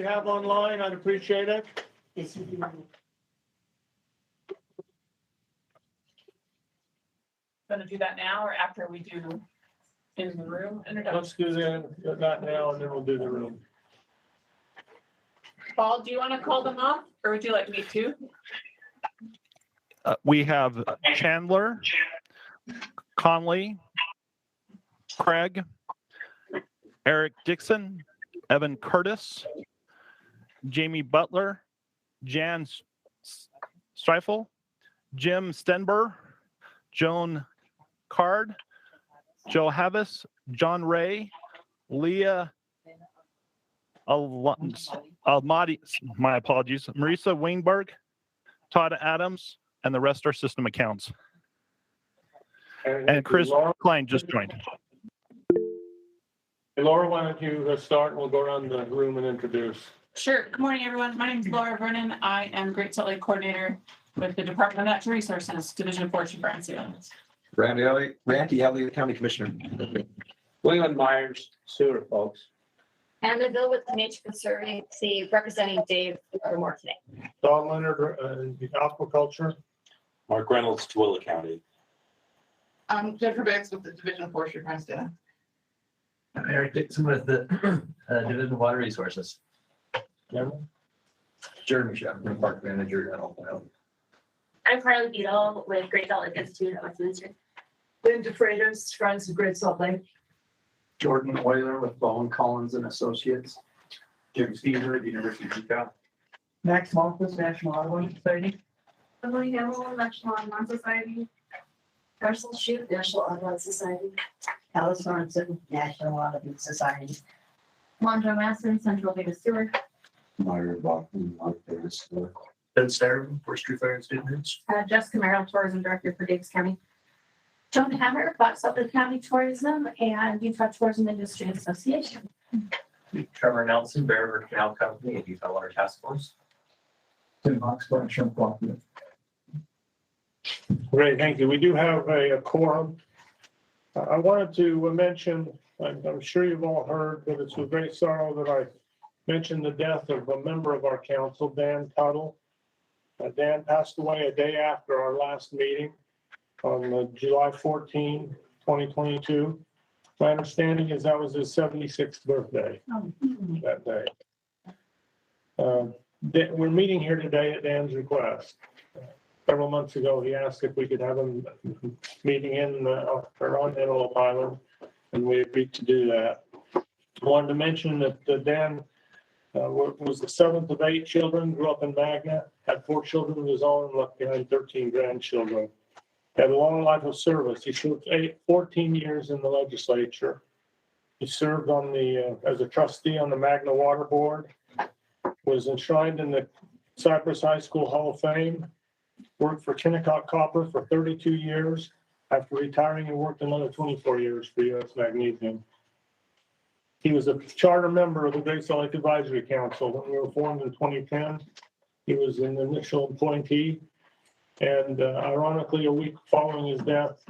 you have online, I'd appreciate it. Yes, we do. Gonna do that now or after we do in the room introduction? Let's do that now and then we'll do the room. Paul, do you want to call them off or would you like me to? We have Chandler, Conley, Craig, Eric Dixon, Evan Curtis, Jamie Butler, Jan Streifel, Jim Steenberg, Joan Card, Joe Havis, John Ray, Leah Almadi, my apologies, Marisa Weinberg, Todd Adams, and the rest are system accounts. And Chris Klein just joined. Hey, Laura, why don't you start and we'll go around the room and introduce. Sure. Good morning, everyone. My name is Laura Vernon. I am Great Salt Lake Coordinator with the Department of Natural Resources, Division of Forestry for Antelope. Randy Elliott, County Commissioner. William Myers, sewer folks. Annabelle with the Nature Conservancy, representing Dave Moore today. Don Leonard, aquaculture. Mark Reynolds, Tooele County. I'm Jennifer Banks with the Division of Forestry for Antelope. I'm Eric Dixon with the Division of Water Resources. Jeremy Shepard, Park Manager at Ohio. I'm Carly Beadle with Great Salt Lake Institute at Westminster. Linda Freitas, Friends of Great Salt Lake. Jordan Euler with Bowen Collins and Associates. Jim Steenberg, University of Utah. Max Malkus, National Audubon Society. Emily Hamel, National Audubon Society. Russell Shute, National Audubon Society. Alice Sorensen, National Audubon Society. Mondo Masson, Central Data Steward. Myra Bachman, Mark Davis. Ben Sarah, Forestry Fire and Students. Jessica Merrill, Tourism Director for Davis County. Joan Hammer, Fox Sutton County Tourism and Utah Tourism Industry Association. Trevor Nelson, Bear River Canal Company and Utah Water Task Force. Tim Oxford, Shrimp Cooperative. Great, thank you. We do have a quorum. I wanted to mention, I'm sure you've all heard, but it's with great sorrow that I mentioned the death of a member of our council, Dan Tuttle. Dan passed away a day after our last meeting on July 14, 2022. My understanding is that was his 76th birthday that day. We're meeting here today at Dan's request. Several months ago, he asked if we could have a meeting on Antelope Island, and we agreed to do that. I wanted to mention that Dan was the seventh of 8 children, grew up in Magna, had 4 children of his own, and left behind 13 grandchildren. Had a long life of service. He served 14 years in the legislature. He served as a trustee on the Magna Water Board, was enshrined in the Cypress High School Hall of Fame, worked for Kennecott Copper for 32 years. After retiring, he worked another 24 years for U.S. Magnesium. He was a charter member of the Great Salt Lake Advisory Council when we were formed in 2010. He was an initial appointee. And ironically, a week following his death,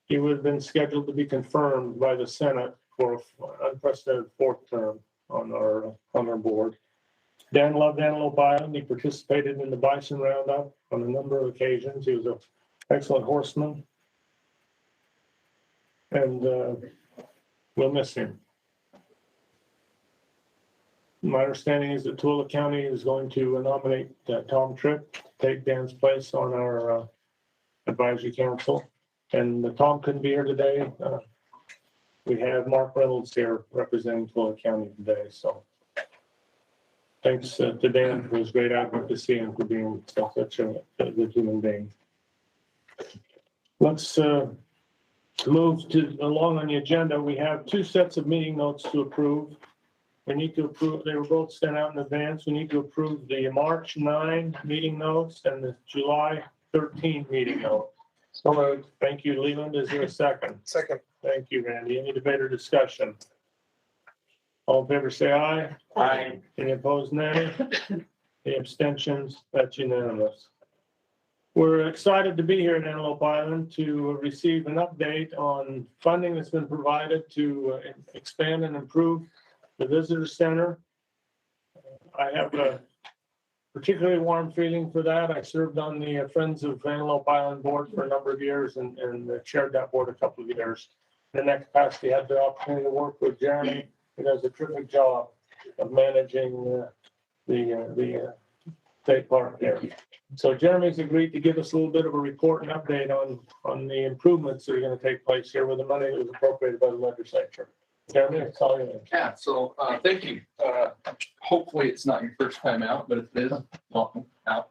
he would have been scheduled to be confirmed by the Senate for an unprecedented 4th term on our board. Dan loved Antelope Island. He participated in the bison roundup on a number of occasions. He was an excellent horseman. And we'll miss him. My understanding is that Tooele County is going to nominate Tom Tripp to take Dan's place on our advisory council. And Tom couldn't be here today. We have Mark Reynolds here representing Tooele County today. So thanks to Dan for his great advocacy and for being such a good human being. Let's move along on the agenda. We have 2 sets of meeting notes to approve. We need to approve, they were both sent out in advance. We need to approve the March 9 meeting notes and the July 13 meeting notes. So moved. Thank you, Leland. Is there a second? Second. Thank you, Randy. Any debate or discussion? All in favor, say aye. Aye. Any opposed, nay? Any abstentions? That's unanimous. We're excited to be here at Antelope Island to receive an update on funding that's been provided to expand and improve the visitor center. I have a particularly warm feeling for that. I served on the Friends of Antelope Island Board for a number of years and chaired that board a couple of years. In that capacity, I had the opportunity to work with Jeremy. He does a terrific job of managing the state park there. So Jeremy's agreed to give us a little bit of a report and update on the improvements that are going to take place here with the money that was appropriated by the legislature. Jeremy, it's all yours. Yeah, so thank you. Hopefully it's not your first time out, but if it is, welcome out.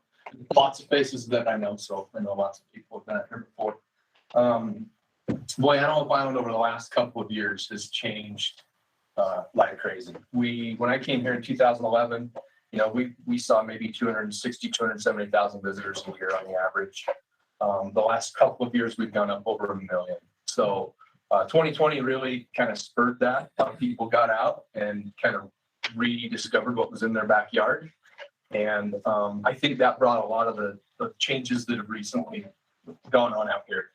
Lots of faces that I know, so I know lots of people have been out here before. Boy, Antelope Island over the last couple of years has changed like crazy. When I came here in 2011, we saw maybe 260, 270,000 visitors a year on the average. The last couple of years, we've gone up over 1 million. So 2020 really kind of spurred that. A lot of people got out and kind of rediscovered what was in their backyard. And I think that brought a lot of the changes that have recently gone on out here.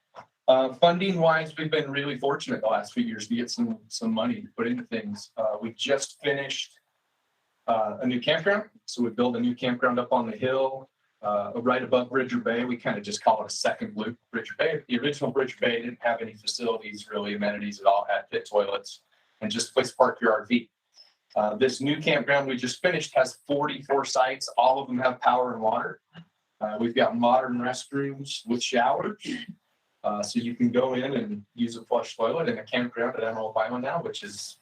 Funding wise, we've been really fortunate the last few years to get some money to put into things. We just finished a new campground. So we built a new campground up on the hill, right above Bridger Bay. We kind of just call it a second loop. Bridger Bay, the original Bridger Bay didn't have any facilities, really amenities at all, had pit toilets and just a place to park your RV. This new campground we just finished has 44 sites. All of them have power and water. We've got modern restrooms with showers. So you can go in and use a flush toilet in a campground at Antelope Island now, which is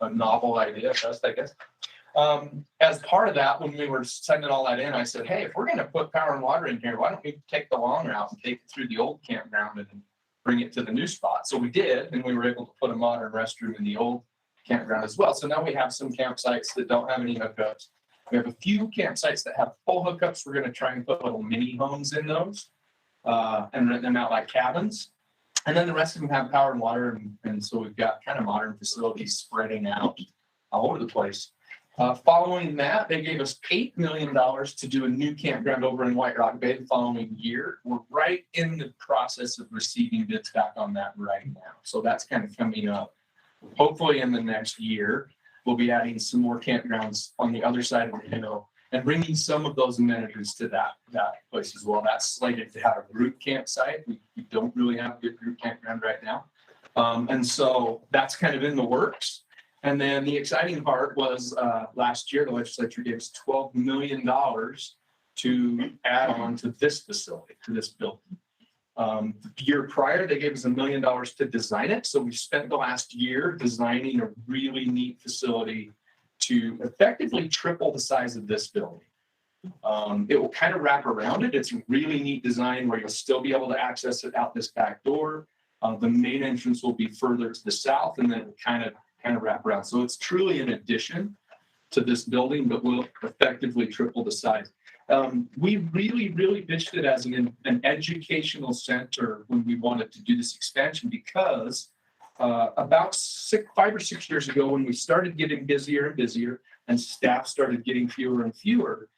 a novel idea for us, I guess. As part of that, when we were sending all that in, I said, hey, if we're going to put power and water in here, why don't we take the long route and take it through the old campground and bring it to the new spot? So we did, and we were able to put a modern restroom in the old campground as well. So now we have some campsites that don't have any hookups. We have a few campsites that have full hookups. We're going to try and put little mini homes in those and rent them out like cabins. And then the rest of them have power and water. And so we've got kind of modern facilities spreading out all over the place. Following that, they gave us $8 million to do a new campground over in White Rock Bay the following year. We're right in the process of receiving bids back on that right now. So that's kind of coming up. Hopefully in the next year, we'll be adding some more campgrounds on the other side of the hill and bringing some of those amenities to that place as well. That's slated to have a group campsite. We don't really have a good group campground right now. And so that's kind of in the works. And then the exciting part was last year, the legislature gave us $12 million to add on to this facility, to this building. The year prior, they gave us $1 million to design it. So we spent the last year designing a really neat facility to effectively triple the size of this building. It will kind of wrap around it. It's a really neat design where you'll still be able to access it out this back door. The main entrance will be further to the south, and then it will kind of wrap around. So it's truly an addition to this building, but will effectively triple the size. We really pitched it as an educational center when we wanted to do this expansion, because about 5 or 6 years ago, when we started getting busier and busier and staff started getting fewer and fewer,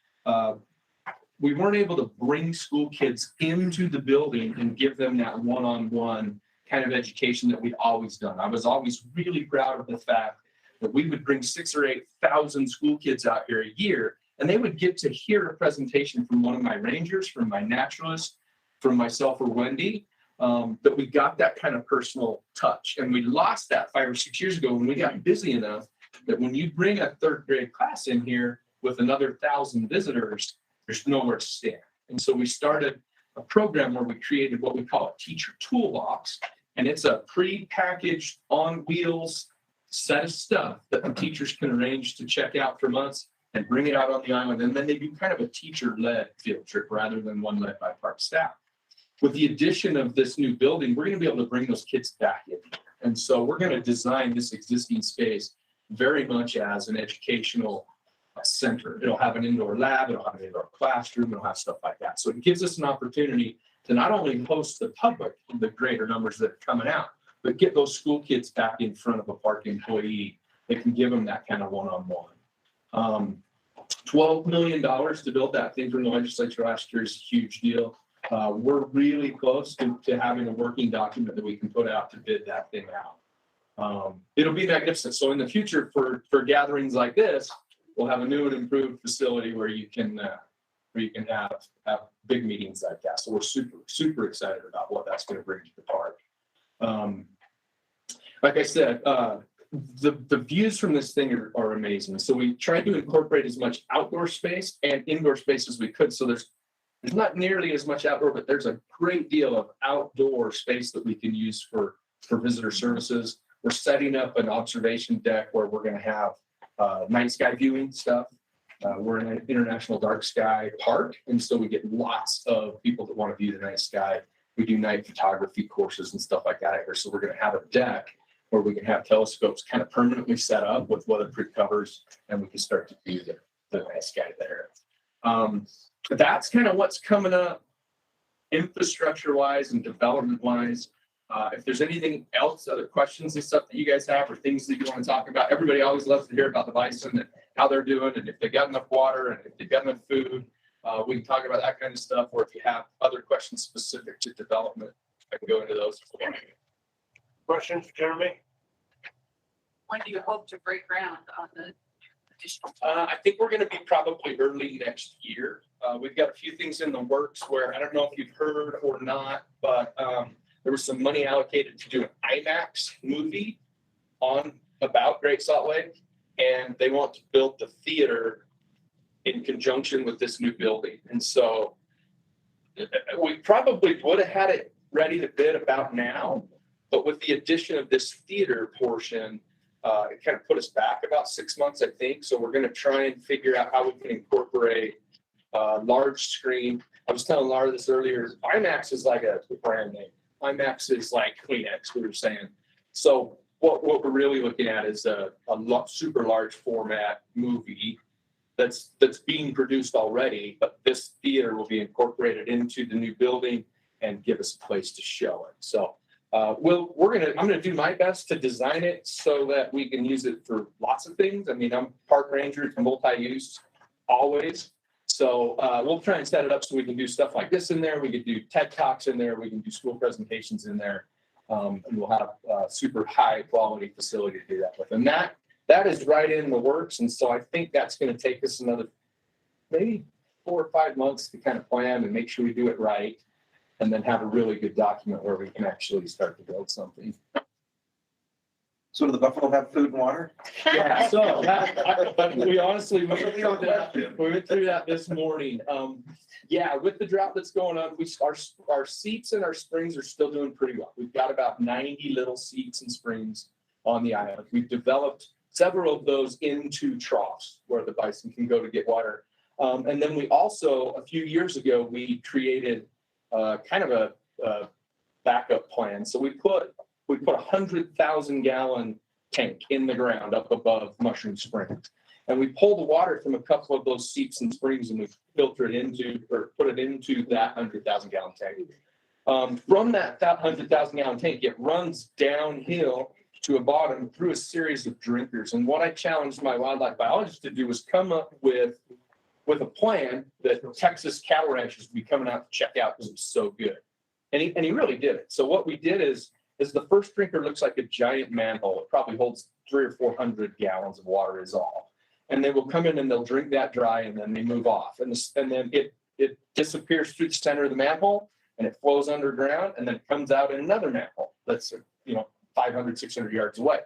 we weren't able to bring school kids into the building and give them that one-on-one kind of education that we'd always done. I was always really proud of the fact that we would bring 6,000 or 8,000 school kids out here a year, and they would get to hear a presentation from one of my rangers, from my naturalist, from myself or Wendy, that we got that kind of personal touch. And we lost that 5 or 6 years ago when we got busy enough that when you bring a 3rd grade class in here with another 1,000 visitors, there's nowhere to stand. And so we started a program where we created what we call a teacher toolbox. And it's a pre-packaged on wheels set of stuff that the teachers can arrange to check out from us and bring it out on the island. And then they do kind of a teacher-led field trip rather than one led by park staff. With the addition of this new building, we're going to be able to bring those kids back in. And so we're going to design this existing space very much as an educational center. It'll have an indoor lab, it'll have an indoor classroom, it'll have stuff like that. So it gives us an opportunity to not only host the public, the greater numbers that are coming out, but get those school kids back in front of a park employee that can give them that kind of one-on-one. $12 million to build that thing from the legislature last year is a huge deal. We're really close to having a working document that we can put out to bid that thing out. It'll be magnificent. So in the future, for gatherings like this, we'll have a new and improved facility where you can have big meetings like that. So we're super excited about what that's going to bring to the park. Like I said, the views from this thing are amazing. So we tried to incorporate as much outdoor space and indoor space as we could. So there's not nearly as much outdoor, but there's a great deal of outdoor space that we can use for visitor services. We're setting up an observation deck where we're going to have night sky viewing stuff. We're in an international dark sky park, and so we get lots of people that want to view the night sky. We do night photography courses and stuff like that here. So we're going to have a deck where we can have telescopes kind of permanently set up with weatherproof covers, and we can start to view the night sky there. That's kind of what's coming up infrastructure-wise and development-wise. If there's anything else, other questions and stuff that you guys have or things that you want to talk about, everybody always loves to hear about the bison and how they're doing and if they got enough water and if they got enough food. We can talk about that kind of stuff, or if you have other questions specific to development, I can go into those. Questions, Jeremy? When do you hope to break ground on the additional? I think we're going to be probably early next year. We've got a few things in the works where I don't know if you've heard or not, but there was some money allocated to do an IMAX movie about Great Salt Lake, and they want to build the theater in conjunction with this new building. And so we probably would have had it ready to bid about now, but with the addition of this theater portion, it kind of put us back about 6 months, I think. So we're going to try and figure out how we can incorporate large screen. I was telling Laura this earlier. IMAX is like a brand name. IMAX is like Kleenex, we were saying. So what we're really looking at is a super large format movie that's being produced already, but this theater will be incorporated into the new building and give us a place to show it. So I'm gonna do my best to design it so that we can use it for lots of things. I mean, I'm park ranger, it's multi-use always. So we'll try and set it up so we can do stuff like this in there. We can do TED Talks in there. We can do school presentations in there. And we'll have a super high quality facility to do that with. And that is right in the works. And so I think that's going to take us another maybe 4 or 5 months to kind of plan and make sure we do it right. And then have a really good document where we can actually start to build something. So do the buffalo have food and water? Yeah, so we honestly went through that this morning. Yeah, with the drought that's going on, our seats and our springs are still doing pretty well. We've got about 90 little seats and springs on the island. We've developed several of those into troughs where the bison can go to get water. And then we also, a few years ago, we created kind of a backup plan. So we put a 100,000 gallon tank in the ground up above Mushroom Springs. And we pull the water from a couple of those seeps and springs and we filter it into, or put it into that 100,000 gallon tank. From that 100,000 gallon tank, it runs downhill to a bottom through a series of drinkers. And what I challenged my wildlife biologist to do was come up with a plan that Texas cattle ranchers would be coming out to check out because it was so good. And he really did it. So what we did is the first drinker looks like a giant manhole. It probably holds 300 or 400 gallons of water is all. And they will come in and they'll drink that dry and then they move off. And then it disappears through the center of the manhole and it flows underground and then it comes out in another manhole that's 500, 600 yards away.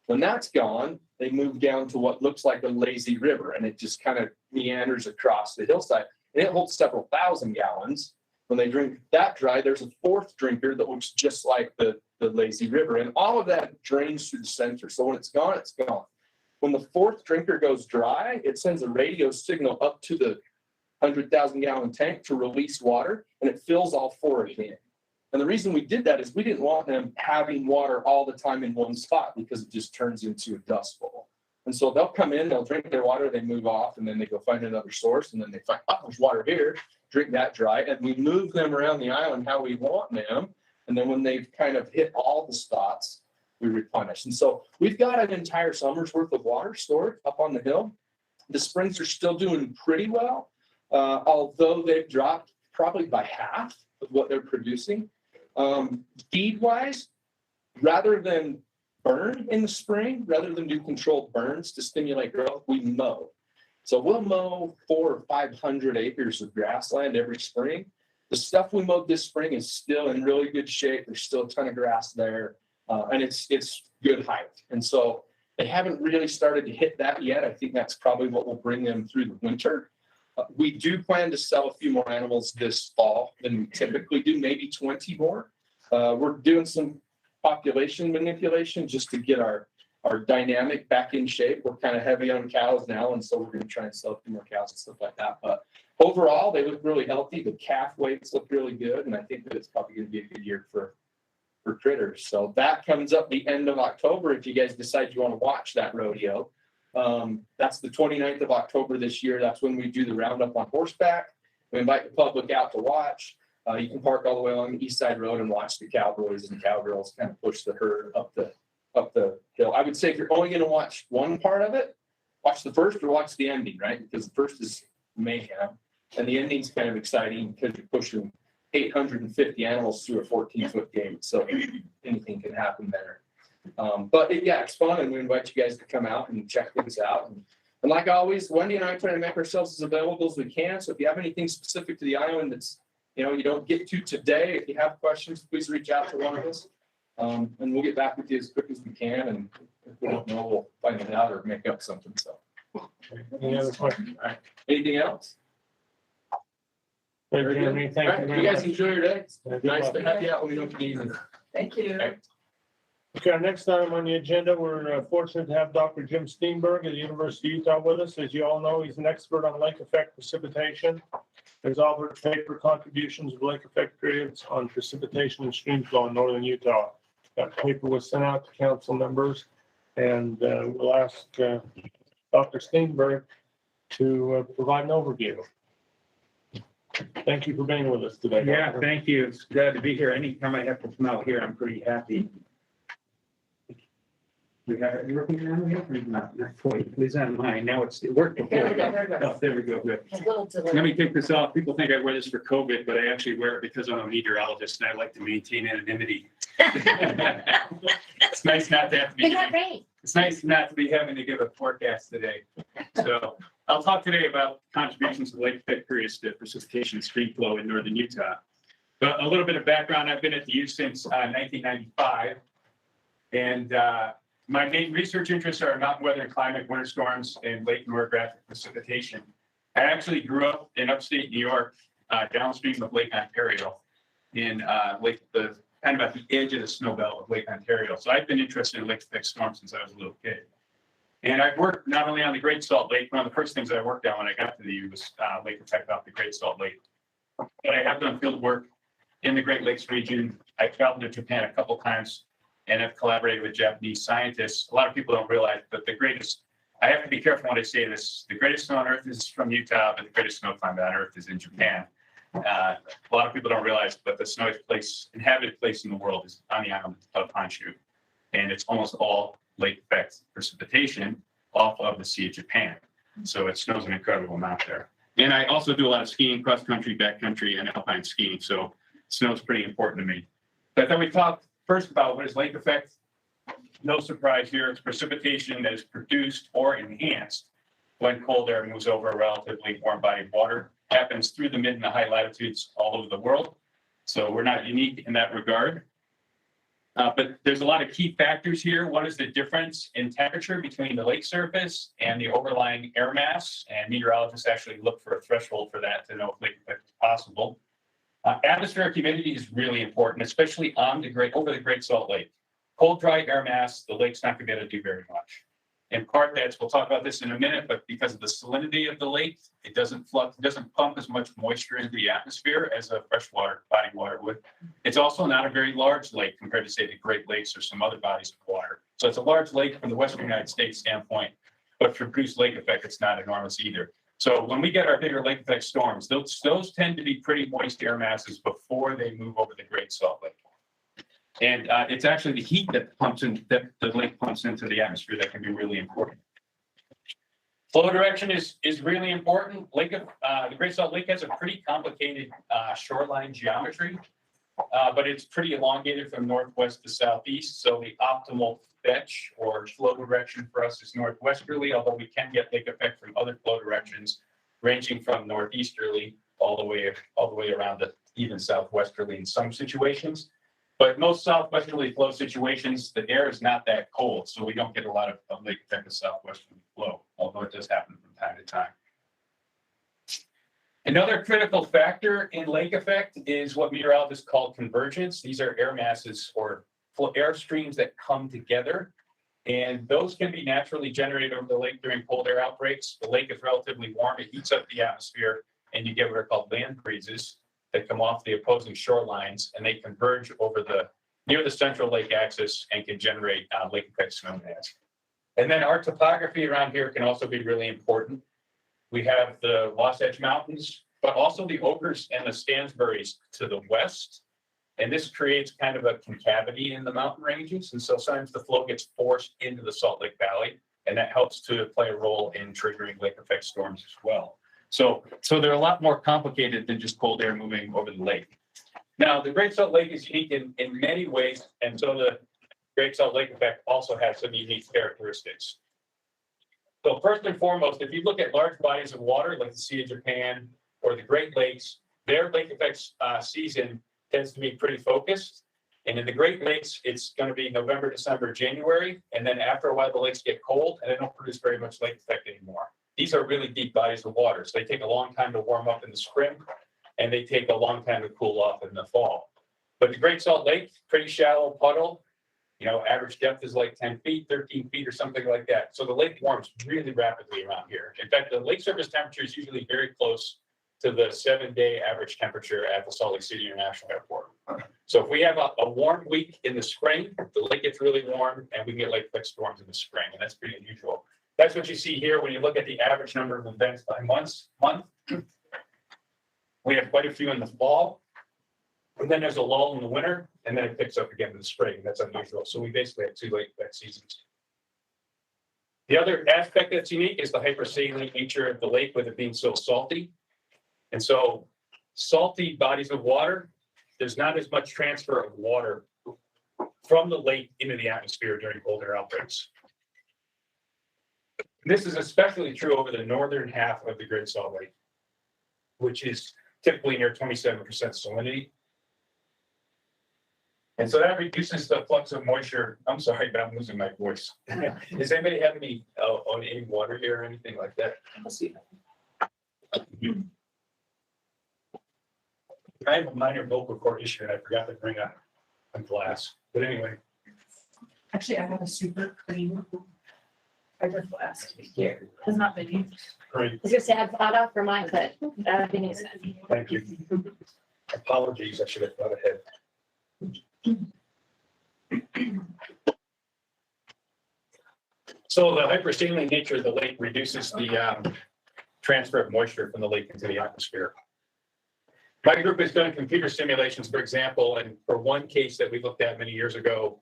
When that's gone, they move down to what looks like a lazy river and it just kind of meanders across the hillside. And it holds several thousand gallons. When they drink that dry, there's a fourth drinker that looks just like the lazy river. And all of that drains through the center. So when it's gone, it's gone. When the fourth drinker goes dry, it sends a radio signal up to the 100,000 gallon tank to release water, and it fills all four again. And the reason we did that is we didn't want them having water all the time in one spot because it just turns into a dust bowl. And so they'll come in, they'll drink their water, they move off, and then they go find another source, and then they find, oh, there's water here, drink that dry, and we move them around the island how we want them. And then when they've kind of hit all the spots, we replenish. And so we've got an entire summer's worth of water stored up on the hill. The springs are still doing pretty well, although they've dropped probably by half of what they're producing. Feed-wise, rather than burn in the spring, rather than do controlled burns to stimulate growth, we mow. So we'll mow 400 or 500 acres of grassland every spring. The stuff we mowed this spring is still in really good shape. There's still a ton of grass there, and it's good height. And so they haven't really started to hit that yet. I think that's probably what will bring them through the winter. We do plan to sell a few more animals this fall than we typically do, maybe 20 more. We're doing some population manipulation just to get our dynamic back in shape. We're kind of heavy on cows now, and so we're going to try and sell a few more cows and stuff like that. But overall, they look really healthy. The calf weights look really good, and I think that it's probably going to be a good year for critters. So that comes up the end of October if you guys decide you want to watch that rodeo. That's the 29th of October this year. That's when we do the roundup on horseback. We invite the public out to watch. You can park all the way along the East Side Road and watch the cowboys and cowgirls kind of push the herd up the hill. I would say if you're only going to watch one part of it, watch the first or watch the ending, right? Because the first is mayhem, and the ending's kind of exciting because you're pushing 850 animals through a 14-foot gate. So anything can happen there. But it's fun, and we invite you guys to come out and check things out. And like always, Wendy and I try to make ourselves as available as we can. So if you have anything specific to the island that's, you don't get to today, if you have questions, please reach out to one of us. And we'll get back with you as quick as we can. And if we don't know, we'll find it out or make up something. So Any other questions? all right. Anything else? Thank you, Jeremy. All Thank you right. very You guys much. enjoy your day. Good Nice luck. to have you out when you don't need it. Thank you. Okay, our next item on the agenda, we're fortunate to have Dr. Jim Steenberg of the University of Utah with us. As you all know, he's an expert on lake effect precipitation. He's authored paper contributions of lake effect periods on precipitation and stream flow in northern Utah. That paper was sent out to council members, and we'll ask Dr. Steenberg to provide an overview. Thank you for being with us today. Yeah, Doctor. thank you. It's glad to be here. Anytime I have to come out here, I'm pretty happy. We have, you working on it? Or not? Not quite. It was on mine. Now it worked before. Oh, there we go. Good. Let me take this off. People think I wear this for COVID, but I actually wear it because I'm a meteorologist and I like to maintain anonymity. It's nice not to have to be. It's nice not to be having to give a forecast today. So I'll talk today about contributions to lake effect periods to precipitation and stream flow in northern Utah. But a little bit of background, I've been at the U since 1995. And my main research interests are mountain weather and climate, winter storms, and lake and orographic precipitation. I actually grew up in upstate New York, downstream of Lake Ontario, in kind of at the edge of the snow belt of Lake Ontario. So I've been interested in lake effect storms since I was a little kid. And I've worked not only on the Great Salt Lake, one of the first things I worked on when I got to the U was lake effect off the Great Salt Lake. But I have done field work in the Great Lakes region. I traveled to Japan a couple times and have collaborated with Japanese scientists. A lot of people don't realize, but I have to be careful when I say this, the greatest snow on Earth is from Utah, but the greatest snow climate on Earth is in Japan. A lot of people don't realize, but the snowiest inhabited place in the world is on the island of Honshu. And it's almost all lake effect precipitation off of the Sea of Japan. So it snows an incredible amount there. And I also do a lot of skiing, cross country, backcountry, and alpine skiing. So snow is pretty important to me. But then we talked first about what is lake effect. No surprise here, it's precipitation that is produced or enhanced when cold air moves over a relatively warm body of water. It happens through the mid and the high latitudes all over the world. So we're not unique in that regard. But there's a lot of key factors here. What is the difference in temperature between the lake surface and the overlying air mass? And meteorologists actually look for a threshold for that to know if lake effect is possible. Atmospheric humidity is really important, especially over the Great Salt Lake. Cold, dry air mass, the lake's not going to be able to do very much. In part, we'll talk about this in a minute, but because of the salinity of the lake, it doesn't pump as much moisture into the atmosphere as a freshwater body of water would. It's also not a very large lake compared to, say, the Great Lakes or some other bodies of water. So it's a large lake from the Western United States standpoint, but for produce lake effect, it's not enormous either. So when we get our bigger lake effect storms, those tend to be pretty moist air masses before they move over the Great Salt Lake. And it's actually the heat that the lake pumps into the atmosphere that can be really important. Flow direction is really important. The Great Salt Lake has a pretty complicated shoreline geometry, but it's pretty elongated from northwest to southeast. So the optimal fetch or flow direction for us is northwesterly, although we can get lake effect from other flow directions. margins, ranging from northeasterly all the way around to even southwesterly in some situations. But most southwesterly flow situations, the air is not that cold, so we don't get a lot of lake effect of southwesterly flow, although it does happen from time to time. Another critical factor in lake effect is what meteorologists call convergence. These are air masses or air streams that come together, and those can be naturally generated over the lake during cold air outbreaks. The lake is relatively warm, it heats up the atmosphere, and you get what are called land breezes that come off the opposing shorelines, and they converge over near the central lake axis and can generate lake effect snowbanks. And then our topography around here can also be really important. We have the Wasatch Mountains, but also the Ochres and the Stansburys to the west. And this creates kind of a concavity in the mountain ranges. And so sometimes the flow gets forced into the Salt Lake Valley, and that helps to play a role in triggering lake effect storms as well. So they're a lot more complicated than just cold air moving over the lake. Now, the Great Salt Lake is unique in many ways. And so the Great Salt Lake effect also has some unique characteristics. So first and foremost, if you look at large bodies of water, like the Sea of Japan or the Great Lakes, their lake effects season tends to be pretty focused. And in the Great Lakes, it's going to be November, December, January. And then after a while, the lakes get cold and they don't produce very much lake effect anymore. These are really deep bodies of water. So they take a long time to warm up in the spring, and they take a long time to cool off in the fall. But the Great Salt Lake, pretty shallow puddle. You know, average depth is like 10 feet, 13 feet or something like that. So the lake warms really rapidly around here. In fact, the lake surface temperature is usually very close to the 7-day average temperature at the Salt Lake City International Airport. So if we have a warm week in the spring, the lake gets really warm and we can get lake effect storms in the spring, and that's pretty unusual. That's what you see here when you look at the average number of events by month. We have quite a few in the fall. And then there's a lull in the winter, and then it picks up again in the spring. That's unusual. So we basically have 2 lake effect seasons. The other aspect that's unique is the hypersaline nature of the lake with it being so salty. And so salty bodies of water, there's not as much transfer of water from the lake into the atmosphere during cold air outbreaks. And this is especially true over the northern half of the Great Salt Lake, which is typically near 27% salinity. And so that reduces the flux of moisture. I'm sorry, but I'm losing my voice. Does anybody have any on any water here or anything like that? Let's see. I have a minor vocal cord issue and I forgot to bring a glass. But anyway. Actually, I have a super clean. I just asked here. Has not been used. Great, I was gonna say I'd thought out for mine, but been used. thank you. Apologies, I should have thought ahead. So the hypersaline nature of the lake reduces the transfer of moisture from the lake into the atmosphere. My group has done computer simulations, for example, and for one case that we looked at many years ago,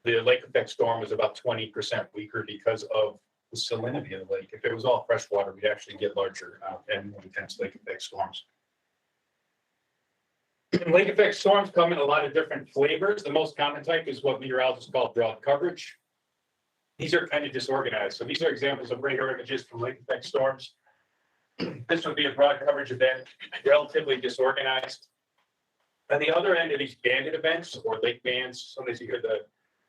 the lake effect storm was about 20% weaker because of the salinity of the lake. If it was all fresh water, we'd actually get larger and more intense lake effect storms. Lake effect storms come in a lot of different flavors. The most common type is what meteorologists call broad coverage. These are kind of disorganized. So these are examples of radar images from lake effect storms. This would be a broad coverage event, relatively disorganized. On the other end of these banded events or lake bands, sometimes you hear the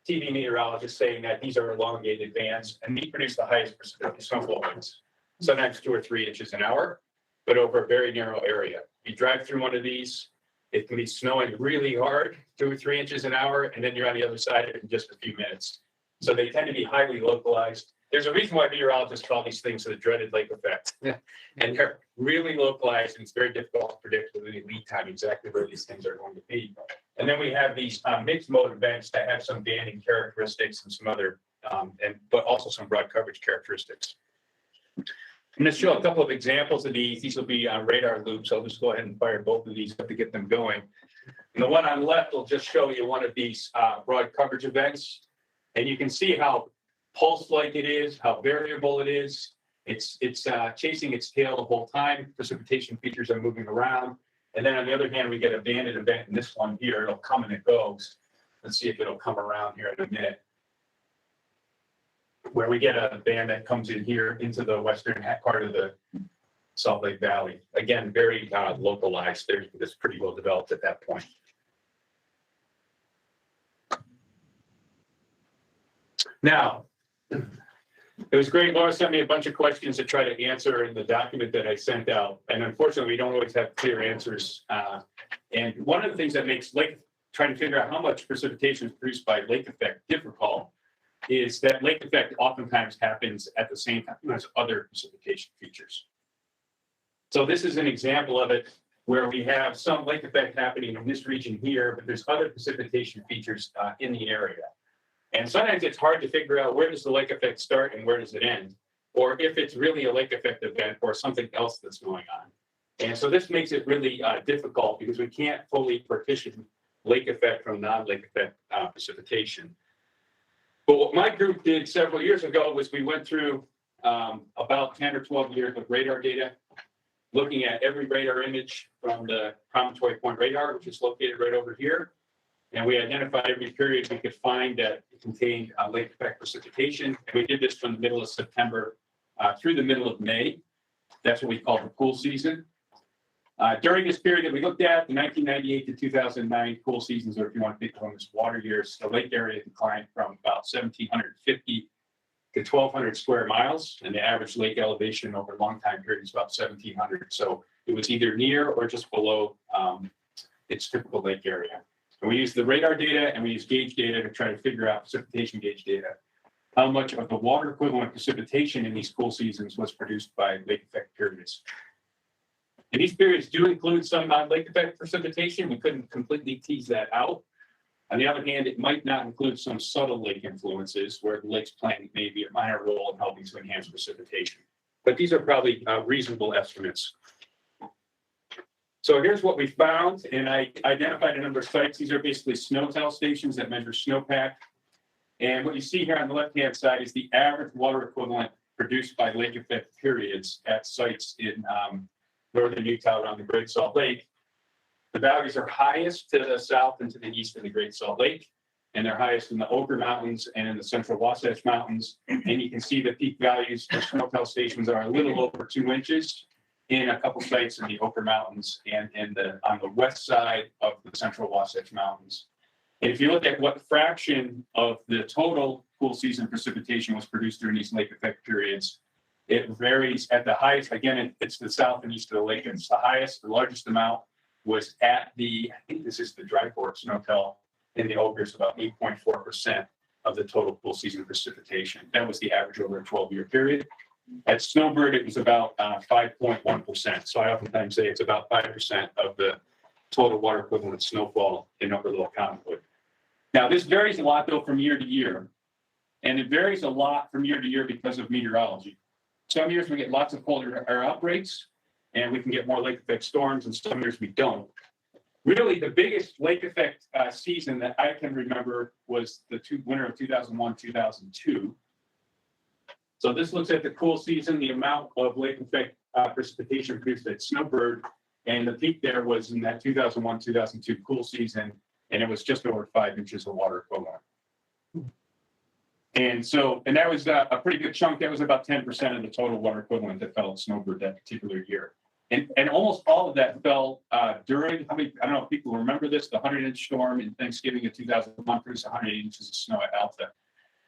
TV meteorologist saying that these are elongated bands, and these produce the highest precipitation snowfall rates, sometimes 2 or 3 inches an hour, but over a very narrow area. You drive through one of these, it can be snowing really hard, 2 or 3 inches an hour, and then you're on the other side of it in just a few minutes. So they tend to be highly localized. There's a reason why meteorologists call these things the dreaded lake effect. And they're really localized, and it's very difficult to predict with any lead time exactly where these things are going to be. And then we have these mixed mode events that have some banding characteristics and some other, but also some broad coverage characteristics. I'm going to show a couple of examples of these. These will be on radar loops. I'll just go ahead and fire both of these up to get them going. And the one on the left will just show you one of these broad coverage events. And you can see how pulse-like it is, how variable it is. It's chasing its tail the whole time. Precipitation features are moving around. And then on the other hand, we get a banded event in this one here. It'll come and it goes. Let's see if it'll come around here in a minute. where we get a band that comes in here into the western part of the Salt Lake Valley. Again, very localized. It's pretty well developed at that point. Now, it was great. Laura sent me a bunch of questions to try to answer in the document that I sent out. And unfortunately, we don't always have clear answers. And one of the things that makes trying to figure out how much precipitation is produced by lake effect difficult is that lake effect oftentimes happens at the same time as other precipitation features. So this is an example of it where we have some lake effect happening in this region here, but there's other precipitation features in the area. And sometimes it's hard to figure out where does the lake effect start and where does it end, or if it's really a lake effect event or something else that's going on. And so this makes it really difficult because we can't fully partition lake effect from non-lake effect precipitation. But what my group did several years ago was we went through about 10 or 12 years of radar data, looking at every radar image from the Promontory Point radar, which is located right over here. And we identified every period we could find that contained lake effect precipitation. And we did this from the middle of September through the middle of May. That's what we call the cool season. During this period that we looked at, the 1998 to 2009 cool seasons, or if you want to think of them as water years, the lake area declined from about 1,750 to 1,200 square miles, and the average lake elevation over a long time period is about 1,700. So it was either near or just below its typical lake area. And we used the radar data and we used gauge data to try to figure out precipitation gauge data, how much of the water equivalent precipitation in these cool seasons was produced by lake effect periods. And these periods do include some non-lake effect precipitation. We couldn't completely tease that out. On the other hand, it might not include some subtle lake influences where the lake's playing maybe a minor role in helping to enhance precipitation. But these are probably reasonable estimates. So here's what we found, and I identified a number of sites. These are basically snow-tell stations that measure snowpack. And what you see here on the left-hand side is the average water equivalent produced by lake effect periods at sites in northern Utah around the Great Salt Lake. The values are highest to the south and to the east of the Great Salt Lake, and they're highest in the Ochre Mountains and in the Central Wasatch Mountains. And you can see the peak values for snow-tell stations are a little over 2 inches in a couple sites in the Ochre Mountains and on the west side of the Central Wasatch Mountains. And if you look at what fraction of the total cool season precipitation was produced during these lake effect periods, it varies at the highest. Again, it's the south and east of the lake. And it's the highest, the largest amount was at I think this is the Dry Fork Snow-Tell in the Ochres, about 8.4% of the total cool season precipitation. That was the average over a 12-year period. At Snowbird, it was about 5.1%. So I oftentimes say it's about 5% of the total water equivalent snowfall in Upper Little Cottonwood. Now, this varies a lot, though, from year to year. And it varies a lot from year to year because of meteorology. Some years we get lots of colder air outbreaks, and we can get more lake effect storms, and some years we don't. Really, the biggest lake effect season that I can remember was the winter of 2001, 2002. So this looks at the cool season, the amount of lake effect precipitation produced at Snowbird, and the peak there was in that 2001, 2002 cool season, and it was just over 5 inches of water equivalent. And that was a pretty good chunk. That was about 10% of the total water equivalent that fell at Snowbird that particular year. And almost all of that fell during, I don't know if people remember this, the 100-inch storm in Thanksgiving of 2001 produced 100 inches of snow at Alta.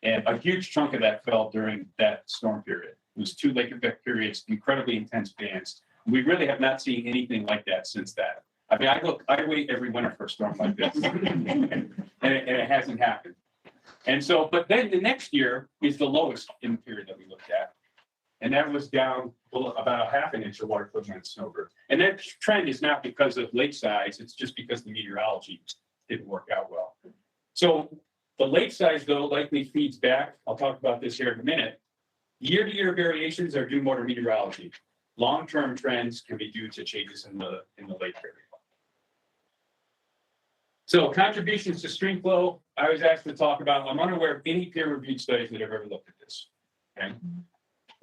And a huge chunk of that fell during that storm period. It was 2 lake effect periods, incredibly intense bands. We really have not seen anything like that since that. I mean, I wait every winter for a storm like this, and it hasn't happened. And so, but then the next year is the lowest in the period that we looked at. And that was down about 1/2 inch of water equivalent at Snowbird. And that trend is not because of lake size, it's just because the meteorology didn't work out well. So the lake size, though, likely feeds back. I'll talk about this here in a minute. Year-to-year variations are due more to meteorology. Long-term trends can be due to changes in the lake area. So contributions to Streamflow, I was asked to talk about. I'm unaware of any peer-reviewed studies that have ever looked at this. Okay?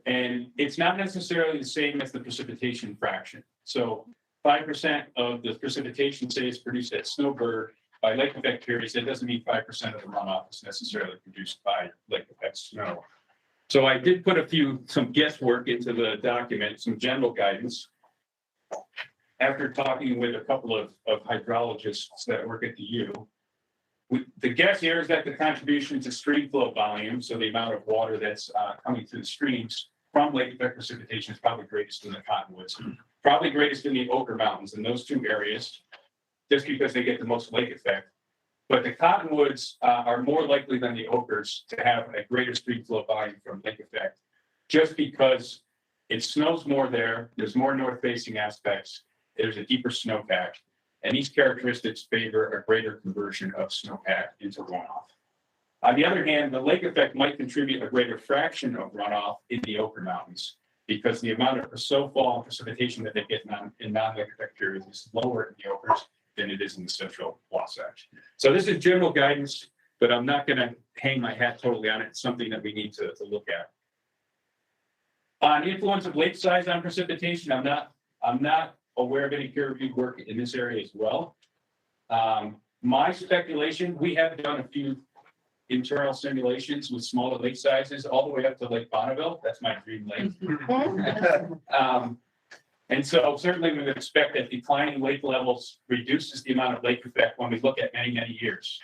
And it's not necessarily the same as the precipitation fraction. So 5% of the precipitation, say, is produced at Snowbird by lake effect periods. That doesn't mean 5% of the runoff is necessarily produced by lake effect snow. So I did put some guesswork into the document, some general guidance. After talking with a couple of hydrologists that work at the U, the guess here is that the contribution to stream flow volume, so the amount of water that's coming through the streams from lake effect precipitation, is probably greatest in the Cottonwoods, probably greatest in the Ochre Mountains in those two areas, just because they get the most lake effect. But the Cottonwoods are more likely than the Ochres to have a greater stream flow volume from lake effect, just because it snows more there, there's more north-facing aspects, there's a deeper snowpack, and these characteristics favor a greater conversion of snowpack into runoff. On the other hand, the lake effect might contribute a greater fraction of runoff in the Ochre Mountains, because the amount of snowfall and precipitation that they get in non-lake effect periods is lower in the Ochres than it is in the central Wasatch. So this is general guidance, but I'm not going to hang my hat totally on it. It's something that we need to look at. On the influence of lake size on precipitation, I'm not aware of any peer-reviewed work in this area as well. My speculation, we have done a few internal simulations with smaller lake sizes all the way up to Lake Bonneville. That's my dream lake. And so certainly we would expect that declining lake levels reduces the amount of lake effect when we look at many, many years.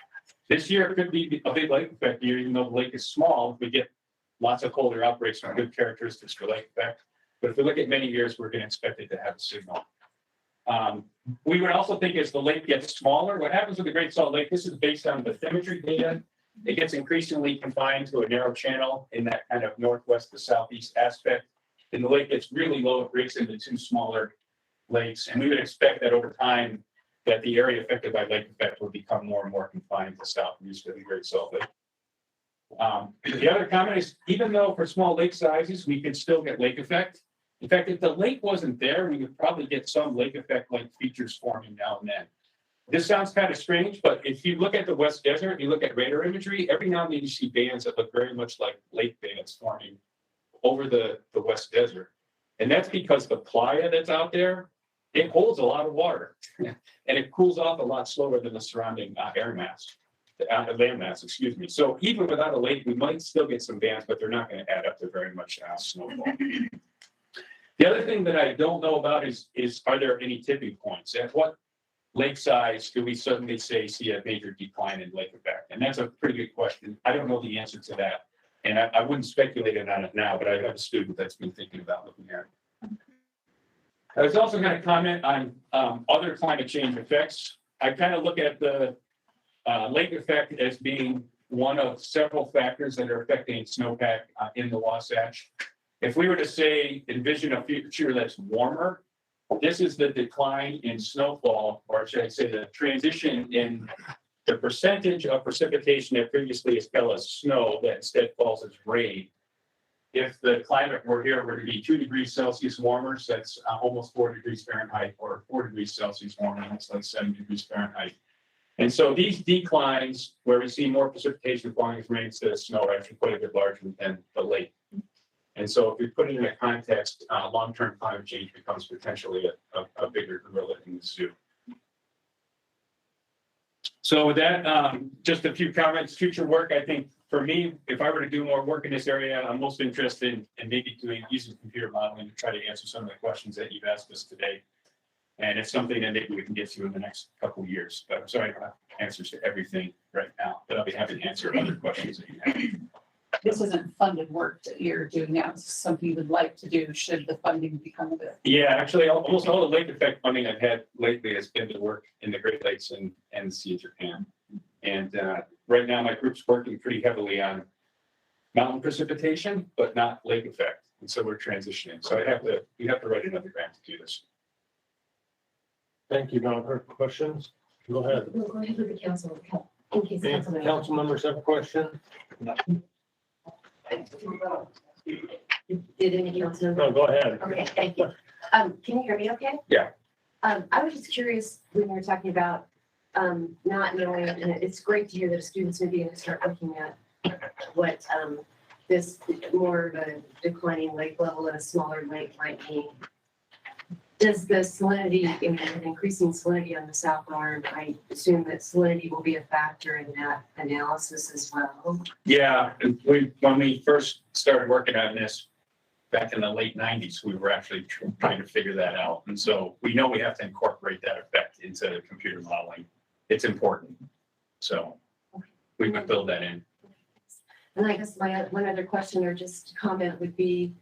This year could be a big lake effect year, even though the lake is small. We get lots of colder outbreaks from good characteristics for lake effect. But if we look at many years, we're going to expect it to have a signal. We would also think as the lake gets smaller, what happens with the Great Salt Lake, this is based on bathymetry data. It gets increasingly confined to a narrow channel in that kind of northwest to southeast aspect. And the lake gets really low, it breaks into two smaller lakes. And we would expect that over time, that the area affected by lake effect will become more and more confined to south and east of the Great Salt Lake. The other comment is, even though for small lake sizes, we could still get lake effect. In fact, if the lake wasn't there, we would probably get some lake effect-like features forming now and then. This sounds kind of strange, but if you look at the West Desert, you look at radar imagery, every now and then you see bands that look very much like lake bands forming over the West Desert. And that's because the playa that's out there, it holds a lot of water and it cools off a lot slower than the surrounding air mass, land mass, excuse me. So even without a lake, we might still get some bands, but they're not going to add up to very much snowfall. The other thing that I don't know about is are there any tipping points? At what lake size do we suddenly see a major decline in lake effect? And that's a pretty good question. I don't know the answer to that. And I wouldn't speculate on it now, but I have a student that's been thinking about looking at it. I was also going to comment on other climate change effects. I kind of look at the lake effect as being one of several factors that are affecting snowpack in the Wasatch. If we were to say, envision a future that's warmer, this is the decline in snowfall, or should I say the transition in the percentage of precipitation that previously is fell as snow that instead falls as rain. If the climate were to be 2 degrees Celsius warmer, so that's almost 4 degrees Fahrenheit, or 4 degrees Celsius warmer, that's like 7 degrees Fahrenheit. And so these declines, where we see more precipitation falling as rain instead of snow, are actually quite a bit larger than the lake. And so if we put it in a context, long-term climate change becomes potentially a bigger gorilla in the zoo. So with that, just a few comments. Future work, I think, for me, if I were to do more work in this area, I'm most interested in maybe using computer modeling to try to answer some of the questions that you've asked us today. And it's something that maybe we can get to in the next couple of years. But I'm sorry I don't have answers to everything right now, but I'll be happy to answer other questions that you have. This isn't funded work that you're doing now. It's something you would like to do should the funding become available. Yeah, actually, almost all the lake effect funding I've had lately has been to work in the Great Lakes and the Sea of Japan. And right now, my group's working pretty heavily on mountain precipitation, but not lake effect. And so we're transitioning. So we have to write another grant to do this. Thank you, Don. Her questions? Go ahead. We'll go ahead with the council. In case Any council. council members have a question? Did any council member? No, go ahead. Okay, thank you. Can you hear me okay? Yeah. I was just curious when you were talking about not knowing, and it's great to hear that students are going to start looking at what this more of a declining lake level at a smaller lake might mean. Does the salinity, increasing salinity on the south arm, I assume that salinity will be a factor in that analysis as well? Yeah, when we first started working on this back in the late 90s, we were actually trying to figure that out. And so we know we have to incorporate that effect into computer modeling. It's important. So we would build that in. And I guess my one other question or just comment would be,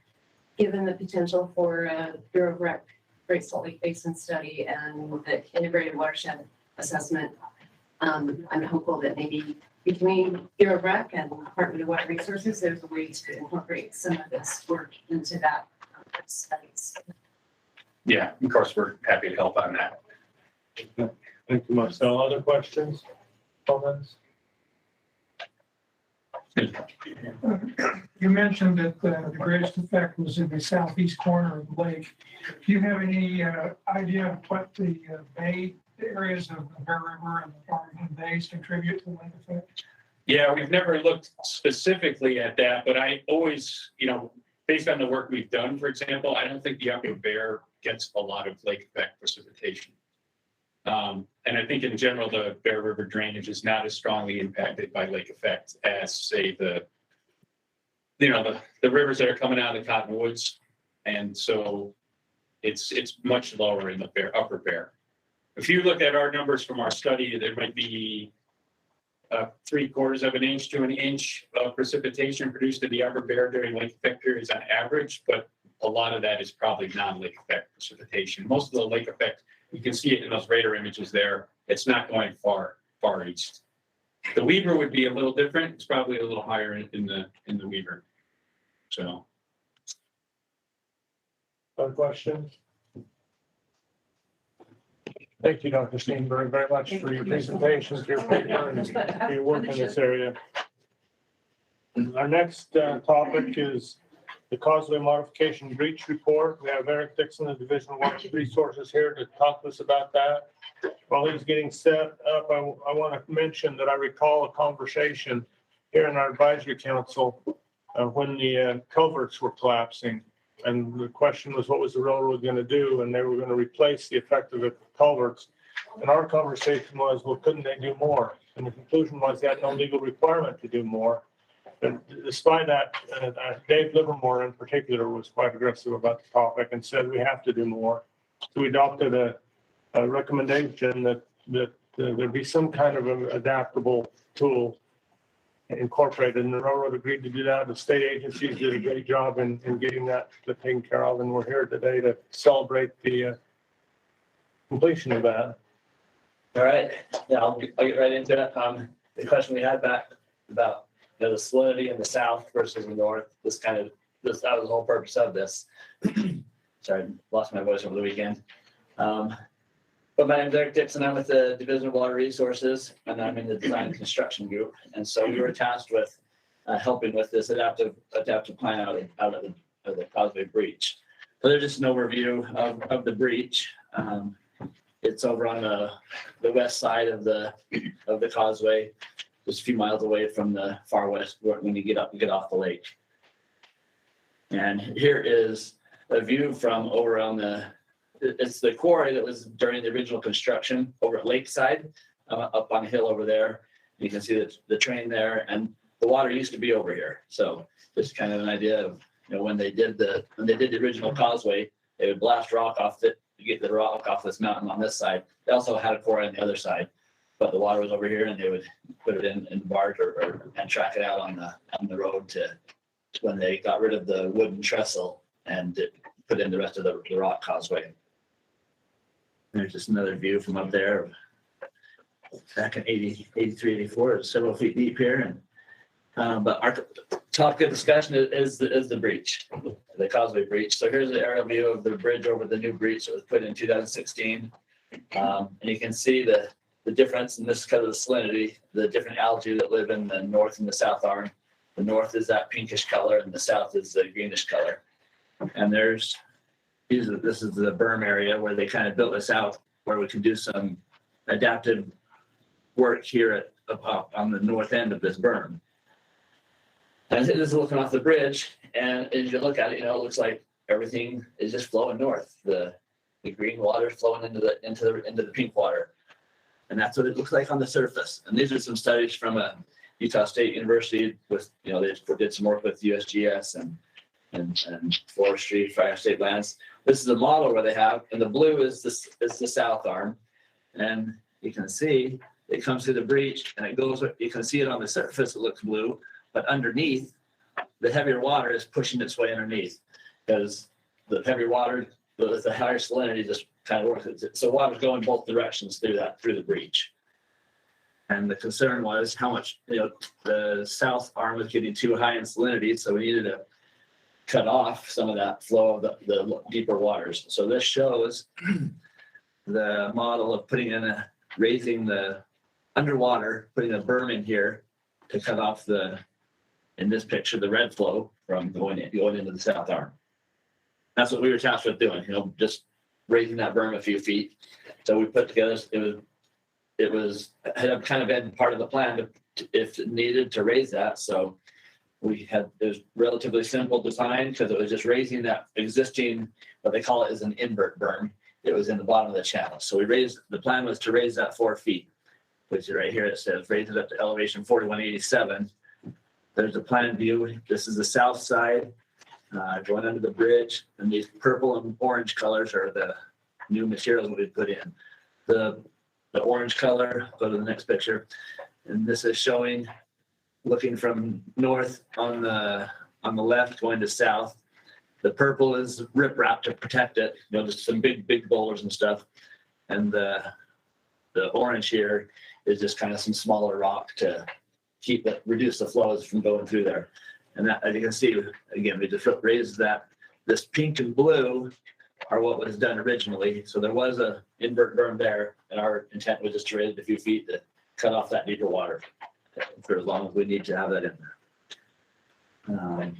given the potential for a Bureau of Rec Great Salt Lake Basin study and the integrated watershed assessment, I'm hopeful that maybe between Bureau of Rec and Department of Water Resources, there's a way to incorporate some of this work into that studies. Yeah, of course, we're happy to help on that. Thank you, Marcel. Other questions, comments? You mentioned that the greatest effect was in the southeast corner of the lake. Do you have any idea of what the bay areas of the Bear River and the Farmington Bays contribute to the lake effect? Yeah, we've never looked specifically at that, but I always, based on the work we've done, for example, I don't think the Upper Bear gets a lot of lake effect precipitation. And I think in general, the Bear River drainage is not as strongly impacted by lake effect as, say, the rivers that are coming out of the Cottonwoods. And so it's much lower in the Upper Bear. If you look at our numbers from our study, there might be 3/4 of an inch to an inch of precipitation produced in the Upper Bear during lake effect periods on average, but a lot of that is probably non-lake effect precipitation. Most of the lake effect, you can see it in those radar images there. It's not going far east. The Weaver would be a little different. It's probably a little higher in the Weaver. So. Other questions? Thank you, Dr. Steenberg, very much for your presentation, for your paper, and for your work in this area. Our next topic is the Causeway Modification Breach Report. We have Eric Dixon, the Division of Water Resources, here to talk to us about that. While he's getting set up, I want to mention that I recall a conversation here in our advisory council when the culverts were collapsing. And the question was, what was the railroad going to do? And they were going to replace the effect of the culverts. And our conversation was, well, couldn't they do more? And the conclusion was they had no legal requirement to do more. But despite that, Dave Livermore in particular was quite aggressive about the topic and said we have to do more. So we adopted a recommendation that there be some kind of an adaptable tool incorporated, and the railroad agreed to do that. The state agencies did a great job in getting that taken care of, and we're here today to celebrate the completion of that. All right, yeah, I'll get right into it. The question we had back about the salinity in the south versus the north, that was the whole purpose of this. Sorry, lost my voice over the weekend. But my name is Eric Dixon. I'm with the Division of Water Resources, and I'm in the design and construction group. And so we were tasked with helping with this adaptive plan out of the Causeway breach. So there's just an overview of the breach. It's over on the west side of the Causeway, just a few miles away from the far west when you get off the lake. And here is a view from over on it's the quarry that was during the original construction over at Lakeside, up on a hill over there. You can see the train there, and the water used to be over here. So just kind of an idea of when they did the original causeway, they would blast rock off it to get the rock off this mountain on this side. They also had a quarry on the other side, but the water was over here, and they would put it in the barge and track it out on the road to when they got rid of the wooden trestle and put in the rest of the rock causeway. There's just another view from up there. Back in 83, 84, it's several feet deep here. And but our topic of discussion is the breach, the Causeway breach. So here's an aerial view of the bridge over the new breach that was put in 2016. And you can see the difference, and this is because of the salinity, the different algae that live in the north and the south arm. The north is that pinkish color, and the south is the greenish color. And this is the berm area where they kind of built this out, where we can do some adaptive work here on the north end of this berm. And this is looking off the bridge, and as you look at it, it looks like everything is just flowing north. The the green water flowing into the pink water. And that's what it looks like on the surface. And these are some studies from Utah State University with, they did some work with USGS and forestry, fire state lands. This is a model where they have, and the blue is the south arm. And you can see it comes through the breach and it goes, you can see it on the surface, it looks blue, but underneath, the heavier water is pushing its way underneath because the heavier water, the higher salinity just kind of works. So water's going both directions through the breach. And the concern was how much, the south arm was getting too high in salinity, so we needed to cut off some of that flow of the deeper waters. So this shows the model of raising the underwater, putting a berm in here to cut off in this picture, the red flow from going into the south arm. That's what we were tasked with doing, just raising that berm a few feet. So we put together, it had kind of been part of the plan if needed to raise that. So it was relatively simple design because it was just raising that existing, what they call it is an invert berm. It was in the bottom of the channel. So the plan was to raise that 4 feet, which is right here. It says raise it up to elevation 4187. There's a plan view. This is the south side going under the bridge. And these purple and orange colors are the new materials we put in. The orange color, go to the next picture. And this is showing, looking from north on the left going to south. The purple is riprap to protect it, just some big boulders and stuff. And the orange here is just kind of some smaller rock to reduce the flows from going through there. And that, as you can see, again, we just raised that. This pink and blue are what was done originally. So there was a invert berm there, and our intent was just to raise it a few feet to cut off that deeper water for as long as we need to have that in there.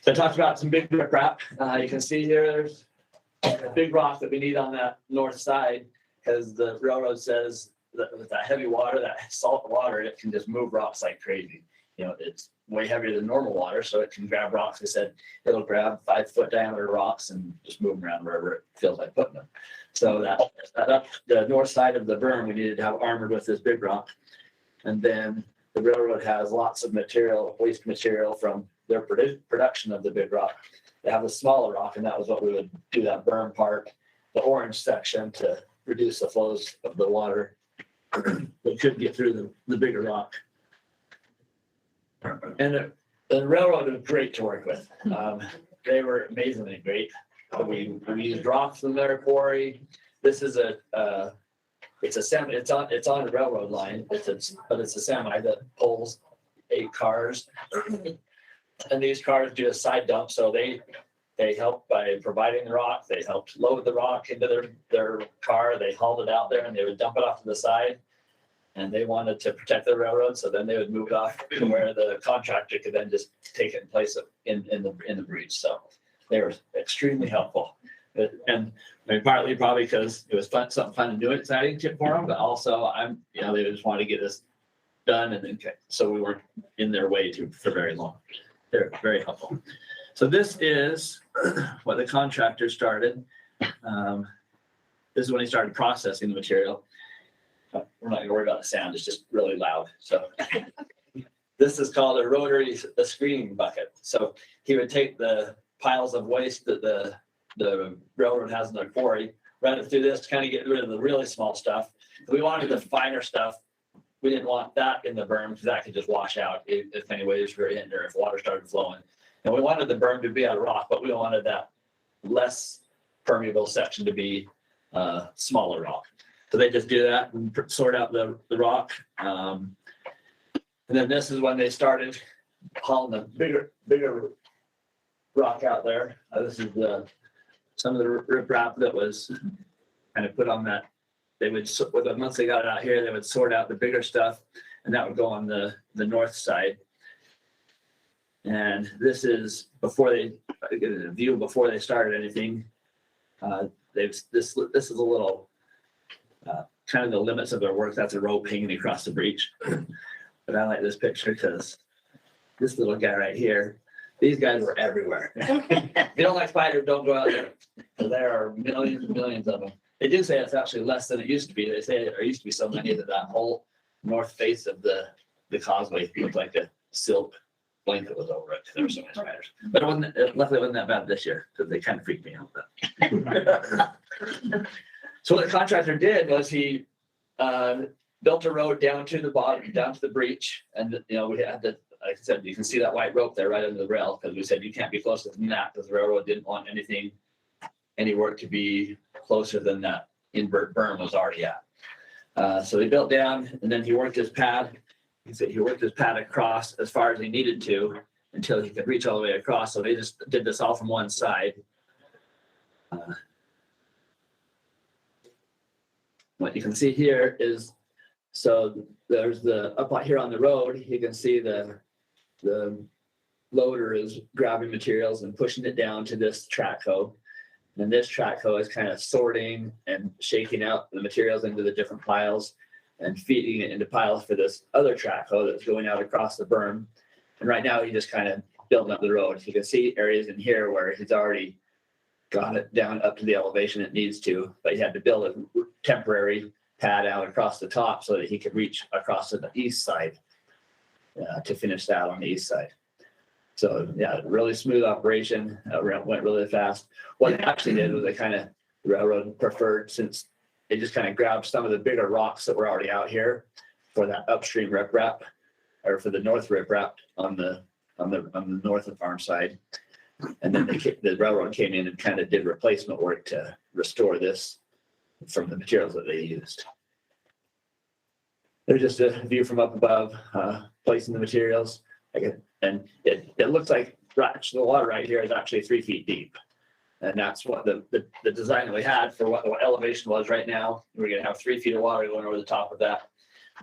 So I talked about some big riprap. You can see here, there's a big rock that we need on that north side because the railroad says that with that heavy water, that salt water, it can just move rocks like crazy. It's way heavier than normal water, so it can grab rocks. They said it'll grab 5-foot diameter rocks and just move them around wherever it feels like putting them. So that the north side of the berm, we needed to have armored with this big rock. And then the railroad has lots of waste material from their production of the big rock. They have a smaller rock, and that was what we would do that berm part, the orange section, to reduce the flows of the water that could get through the bigger rock. And the railroad was great to work with. They were amazingly great. We used rocks from their quarry. This is it's a semi. It's on a railroad line. But it's a semi that pulls 8 cars, and these cars do a side dump. So they helped by providing the rock. They helped load the rock into their car. They hauled it out there, and they would dump it off to the side. And they wanted to protect the railroad, so then they would move it off to where the contractor could then just take it and place it in the breach. So they were extremely helpful. And partly probably because it was something fun and new and exciting for them, but also they just wanted to get this done, and then so we weren't in their way for very long. They're very helpful. So this is what the contractor started. This is when he started processing the material. We're not gonna worry about the sound, it's just really loud. So this is called a screening bucket. So he would take the piles of waste that the railroad has in their quarry, run it through this to kind of get rid of the really small stuff. We wanted the finer stuff. We didn't want that in the berm because that could just wash out if any waves were in or if water started flowing. And we wanted the berm to be out of rock, but we wanted that less permeable section to be smaller rock. So they just do that and sort out the rock. And then this is when they started hauling the bigger rock out there. This is some of the riprap that was kind of put on that. They would, once they got it out here, they would sort out the bigger stuff, and that would go on the north side. And this is before they get a view before they started anything. This is a little kind of the limits of their work. That's a rope hanging across the breach. But I like this picture because this little guy right here, These guys were everywhere. If you don't like spiders, don't go out there. There are millions and millions of them. They do say it's actually less than it used to be. They say there used to be so many that that whole north face of the causeway looked like a silk blanket was over it. There were so many spiders. But luckily it wasn't that bad this year because they kind of freaked me out. So what the contractor did was he built a road down to the bottom, down to the breach. And, you know, we had to, like I said, you can see that white rope there right under the rail because we said you can't be closer than that because the railroad didn't want any work to be closer than that invert berm was already at. So he built down and then he worked his pad. He said he worked his pad across as far as he needed to until he could reach all the way across. So they just did this all from one side. What you can see here is, so there's the, up here on the road, you can see the loader is grabbing materials and pushing it down to this track hoe. And this track hoe is kind of sorting and shaking out the materials into the different piles and feeding it into piles for this other track hoe that's going out across the berm. And right now he just kind of building up the road. You can see areas in here where he's already got it down up to the elevation it needs to, but he had to build a temporary pad out across the top so that he could reach across to the east side to finish that on the east side. So yeah, really smooth operation, went really fast. What they actually did was they kind of, the railroad preferred, since they just kind of grabbed some of the bigger rocks that were already out here for that upstream riprap, or for the north riprap on the north of farm side. And then the railroad came in and kind of did replacement work to restore this from the materials that they used. There's just a view from up above, placing the materials. And it looks like the water right here is actually 3 feet deep. And that's what the design that we had for what elevation was right now. We're gonna have 3 feet of water going over the top of that.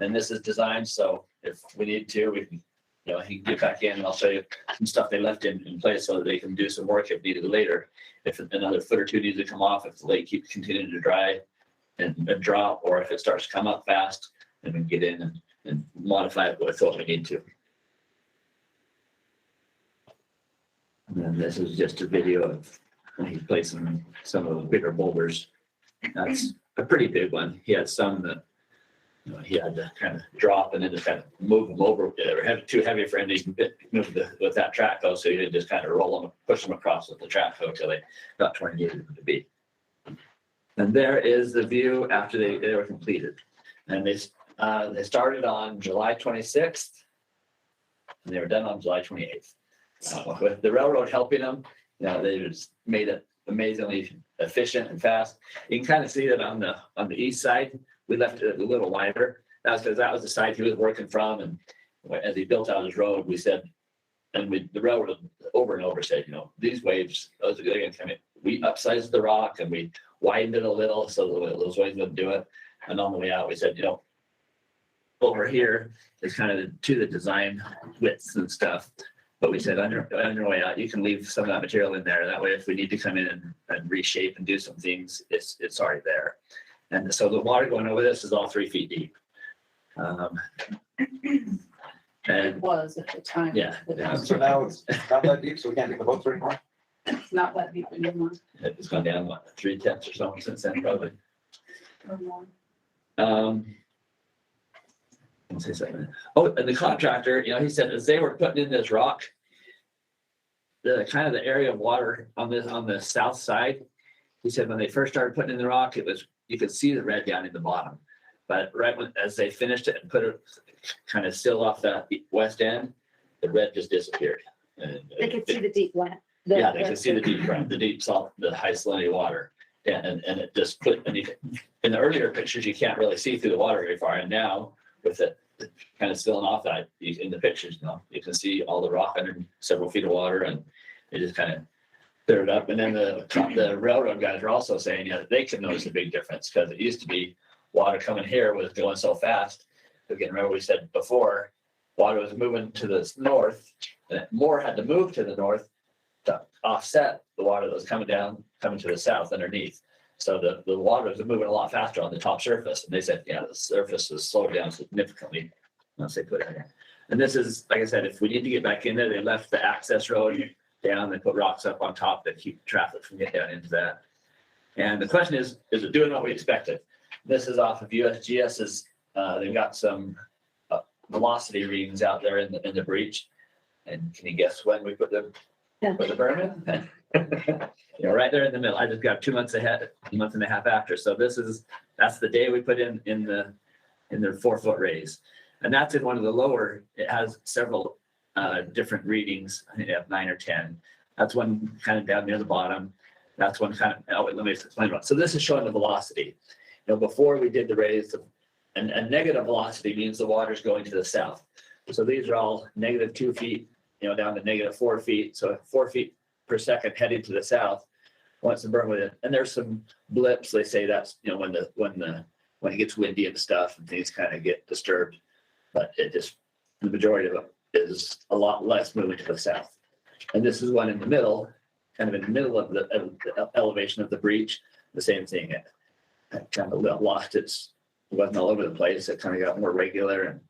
And this is designed, so if we need to, we can, you know, he can get back in and I'll show you some stuff they left in place so that they can do some work if needed later. If another foot or two needs to come off, if the lake keeps continuing to dry and drop, or if it starts to come up fast, then we can get in and modify it with what we need to. And then this is just a video of when he's placing some of the bigger boulders. That's a pretty big one. He had some that, you know, he had to kind of drop and then just kind of move them over. They were too heavy for him to move with that track hoe, so he did just kind of roll them, push them across with the track hoe till they got where he needed them to be. And there is the view after they were completed. And they started on July 26th and they were done on July 28th. With the railroad helping them, you know, they just made it amazingly efficient and fast. You can kind of see that on the east side, we left it a little wider. That's because that was the side he was working from. And as he built out his road, we said, and the railroad over and over said, you know, these waves, those are going to come in. We upsized the rock and we widened it a little so those waves wouldn't do it. And on the way out, we said, you know, over here is kind of to the design widths and stuff. But we said on your way out, you can leave some of that material in there. That way, if we need to come in and reshape and do some things, it's already there. And so the water going over this is all 3 feet deep. It was at the time. Yeah. So now it's not that deep, so we can't get the boats anymore? It's not that deep anymore. It's gone down, what, 3/10 or something since then, probably. Or more. I'll say something. Oh, and the contractor, you know, he said as they were putting in this rock, the kind of the area of water on the south side, he said when they first started putting in the rock, you could see the red down in the bottom. But as they finished it and put it kind of still off that west end, the red just disappeared. They could see the deep wet. Yeah, they could see the deep salt, the high salinity water. And it just in the earlier pictures, you can't really see through the water very far. And now with it kind of spilling off that in the pictures, you know, you can see all the rock under several feet of water and it just kind of cleared up. And then the railroad guys are also saying, yeah, they can notice a big difference because it used to be water coming here was going so fast. Again, remember we said before, water was moving to the north and more had to move to the north to offset the water that was coming to the south underneath. So the water was moving a lot faster on the top surface. And they said, yeah, the surface was slowed down significantly once they put it in. And this is, like I said, if we need to get back in there, they left the access road down, they put rocks up on top that keep traffic from getting down into that. And the question is it doing what we expected? This is off of USGS's, they've got some velocity readings out there in the breach. And can you guess when we put the berm in? You know, right there in the middle. I just got 2 months ahead, a month and a half after. So that's the day we put in the 4 foot raise. And that's in one of the lower, it has several different readings. I think they have 9 or 10. That's one kind of down near the bottom. That's one kind of, oh, wait, let me explain about. So this is showing the velocity. You know, before we did the raise, and a negative velocity means the water's going to the south. So these are all -2 feet, you know, down to -4 feet. So 4 feet per second heading to the south. Once the berm with it, and there's some blips. They say that's, you know, when it gets windy and stuff, and things kind of get disturbed. But the majority of it is a lot less moving to the south. And this is one in the middle, kind of in the middle of the elevation of the breach. The same thing. It kind of lost it wasn't all over the place. It kind of got more regular,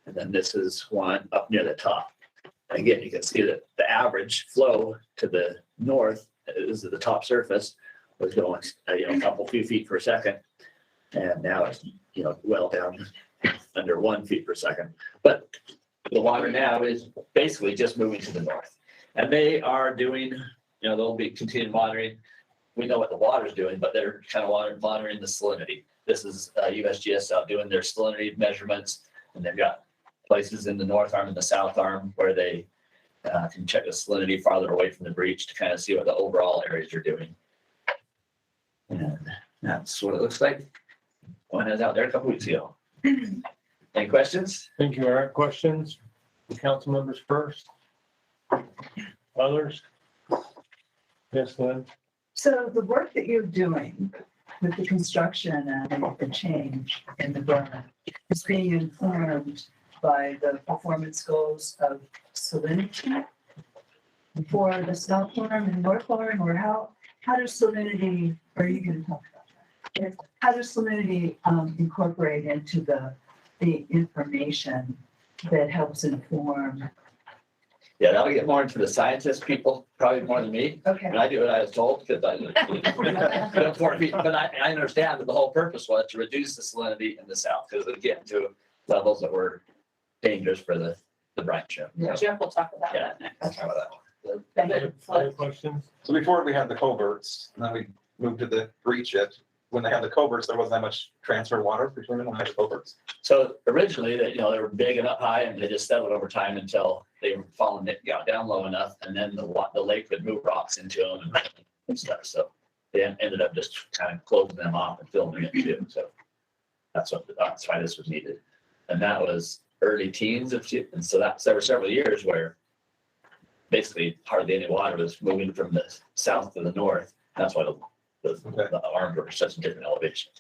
and then this is one up near the top. And again, you can see that the average flow to the north is at the top surface was going, you know, a few feet per second, and now it's, you know, well down under 1 feet per second. But the water now is basically just moving to the north, and they are doing, you know, they'll be continuing monitoring. We know what the water's doing, but they're kind of monitoring the salinity. This is USGS out doing their salinity measurements, and they've got places in the north arm and the south arm where they can check the salinity farther away from the breach to kind of see what the overall areas are doing. And that's what it looks like. One is out there a couple weeks ago. Any questions? Thank you, Eric. Questions? The council members first. Others? Yes, Lynn? So the work that you're doing with the construction and the change in the berm is being informed by the performance goals of salinity for the South Quorum and North Quorum, or how does salinity, are you going to talk about that? How does salinity incorporate into the information that helps inform? Yeah, that'll get more into the scientist people, probably more than me. Okay. And I do what I was told because I but I understand that the whole purpose was to reduce the salinity in the south because it would get to levels that were dangerous for the brine ship. Yeah. Jeff will talk about Yeah. that next. That's how that Other questions? So before we had the coverts, and then we moved to the breach it, when they had the coverts, there wasn't that much transfer water between them when they had the coverts. So originally, they were big and up high, and they just settled over time until they were falling, it got down low enough, and then the lake would move rocks into them and stuff. So they ended up just kind of closing them off and filling it too. So that's why this was needed, and that was early teens of shit. And so there were several years where basically hardly any water was moving from the south to the north. That's why the arms were such a different elevation.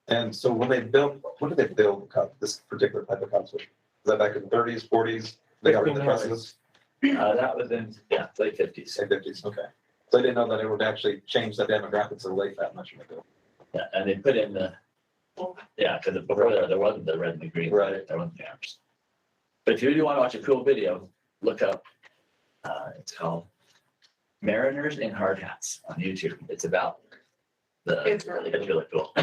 And so when they built, when did they build this particular type of Causeway? Is that back in the 30s, 40s? They got rid of the trusses? That was in, late 50s. Say 50s, okay. So I didn't know that it would actually change the demographics of the lake that much. Yeah, and they put in because before there wasn't the red and the green. Right. There wasn't cameras. But if you really want to watch a cool video, look up, it's called Mariners in Hard Hats on YouTube. It's about it's really cool.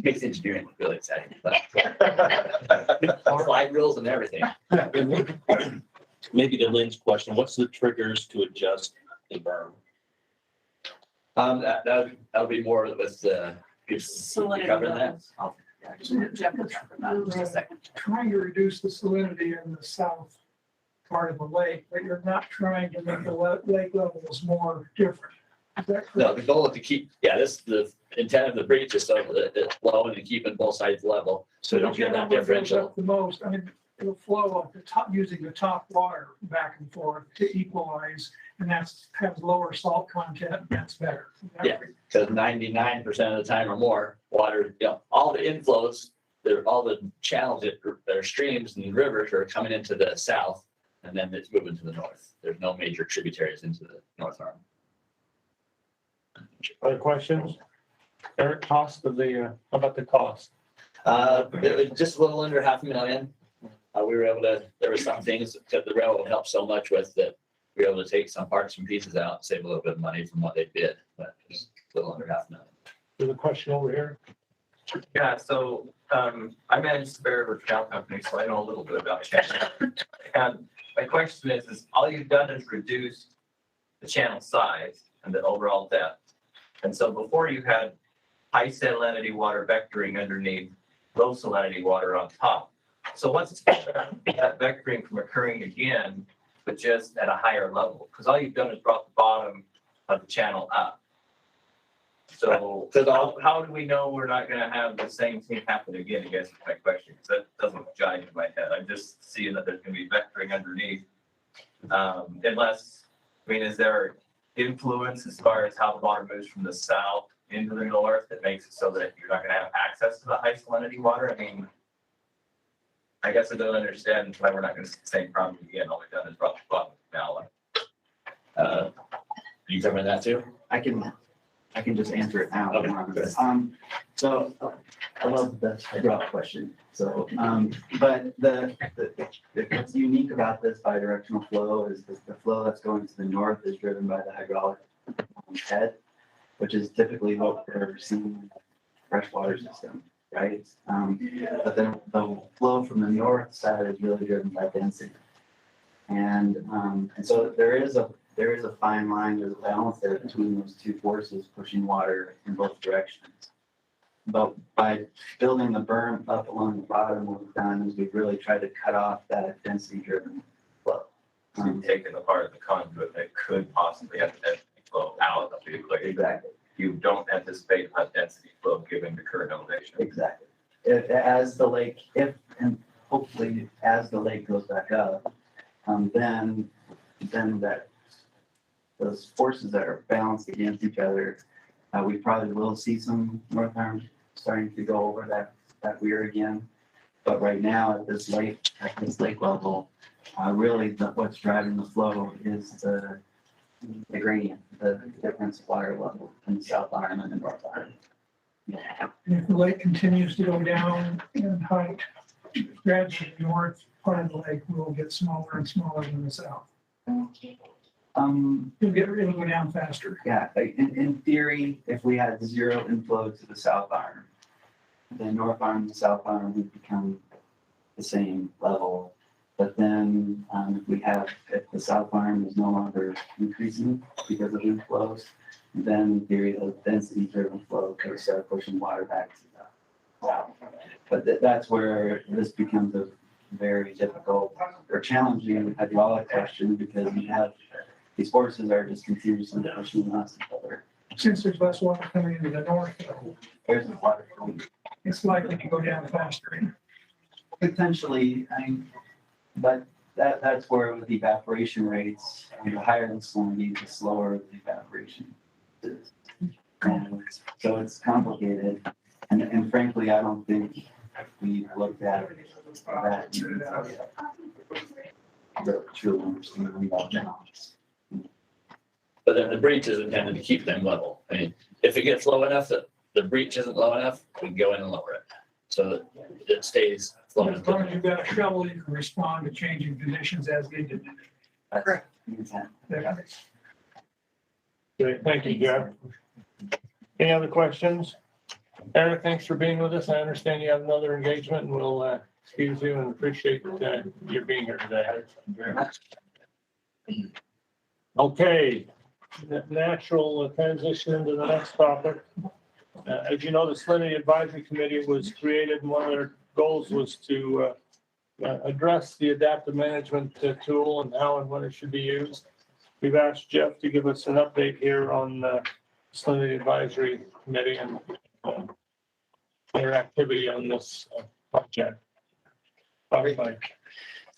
Makes engineering look really exciting. Slide reels and everything. Maybe to Lynn's question, what's the triggers to adjust the berm? That'll be more with Salinity covering that. levels. Jeff will talk about that in just a second. Trying to reduce the salinity in the south part of the lake, but you're not trying to make the lake levels more different. Is that correct? No, the goal is to keep, the intent of the breach is so that it's flowing and keeping both sides level, so you don't get that differential. The most, I mean, it'll flow off the top, using the top water back and forth to equalize, and has lower salt content, and that's better. Yeah, because 99% of the time or more, water, all the inflows, all the channels that are streams and rivers are coming into the south, and then it's moving to the north. There's no major tributaries into the north arm. Other questions? Eric, cost of how about the cost? It was just a little under $500,000. we were able to, there were some things that the railroad helped so much with that we were able to take some parts and pieces out and save a little bit of money from what they did, but just a little under half million. There's a question over here. Yeah, so I manage the Bear River Canal Company, so I know a little bit about channel. And my question is all you've done is reduce the channel size and the overall depth. And so before you had high salinity water vectoring underneath, low salinity water on top. So what's to prevent that vectoring from occurring again, but just at a higher level? Because all you've done is brought the bottom of the channel up. So how do we know we're not going to have the same thing happen again? I guess is my question, because that doesn't jive in my head. I'm just seeing that there's going to be vectoring underneath. Unless, I mean, is there influence as far as how the water moves from the south into the north that makes it so that you're not going to have access to the high salinity water? I mean, I guess I don't understand why we're not going to see the same problem again. All we've done is brought the bottom now. You covering that too? I can just answer it now. Okay. So I love the hydraulic question. So, but what's unique about this bidirectional flow is the flow that's going to the north is driven by the hydraulic head, which is typically what we're seeing in the freshwater system, right? But then the flow from the north side is really driven by density. And so there is a fine line, there's a balance there between those two forces pushing water in both directions. But by building the berm up along the bottom, what we've done is we've really tried to cut off that density-driven flow. So you've taken the part of the conduit that could possibly have density flow out of the equation. Exactly. You don't anticipate a density flow given the current elevation. Exactly. As the lake, and hopefully as the lake goes back up, then that those forces that are balanced against each other, we probably will see some north arm starting to go over that weir again. But right now at this lake level, really what's driving the flow is the gradient, the difference of water level in the south arm and the north arm. And if the lake continues to go down in height, gradually the north part of the lake will get smaller and smaller than the south. It'll go down faster. Yeah, in theory, if we had zero inflow to the south arm, the north arm and the south arm would become the same level. But then if the south arm is no longer increasing because of inflows, then in theory, the density-driven flow could start pushing water back to the south. But that's where this becomes a very difficult or challenging hydraulic question, because we have these forces are just continuously pushing us together. Since there's less water coming into the north, There's the water flowing. it's likely to go down faster. Potentially, but that's where with the evaporation rates, the higher the salinity, the slower the evaporation is. And so it's complicated. And frankly, I don't think we've looked at that truly understanding about balance. But then the breach is intended to keep them level. I mean, if it gets low enough that the breach isn't low enough, we can go in and lower it so that it stays flowing. As long as you've got a shovel, you can respond to changing conditions as needed. Correct. Great, thank you, Jeff. Any other questions? Eric, thanks for being with us. I understand you have another engagement, and we'll excuse you and appreciate your being here today. Very much. Okay, natural transition into the next topic. As you know, the Salinity Advisory Committee was created, and one of their goals was to address the adaptive management tool and how and when it should be used. We've asked Jeff to give us an update here on the Salinity Advisory Committee and their activity on this project.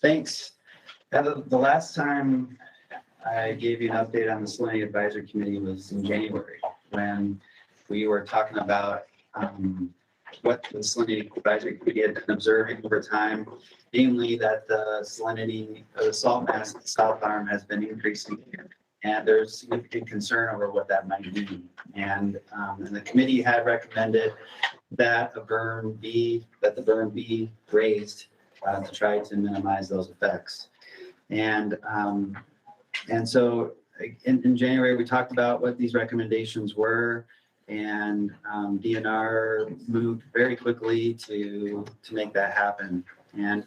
Thanks. The last time I gave you an update on the Salinity Advisory Committee was in January, when we were talking about what the Salinity Advisory Committee had been observing over time, namely that the salinity, the salt mass at the south arm has been increasing, and there's significant concern over what that might mean. And the committee had recommended that the berm be raised to try to minimize those effects. And so in January, we talked about what these recommendations were, and DNR moved very quickly to make that happen. And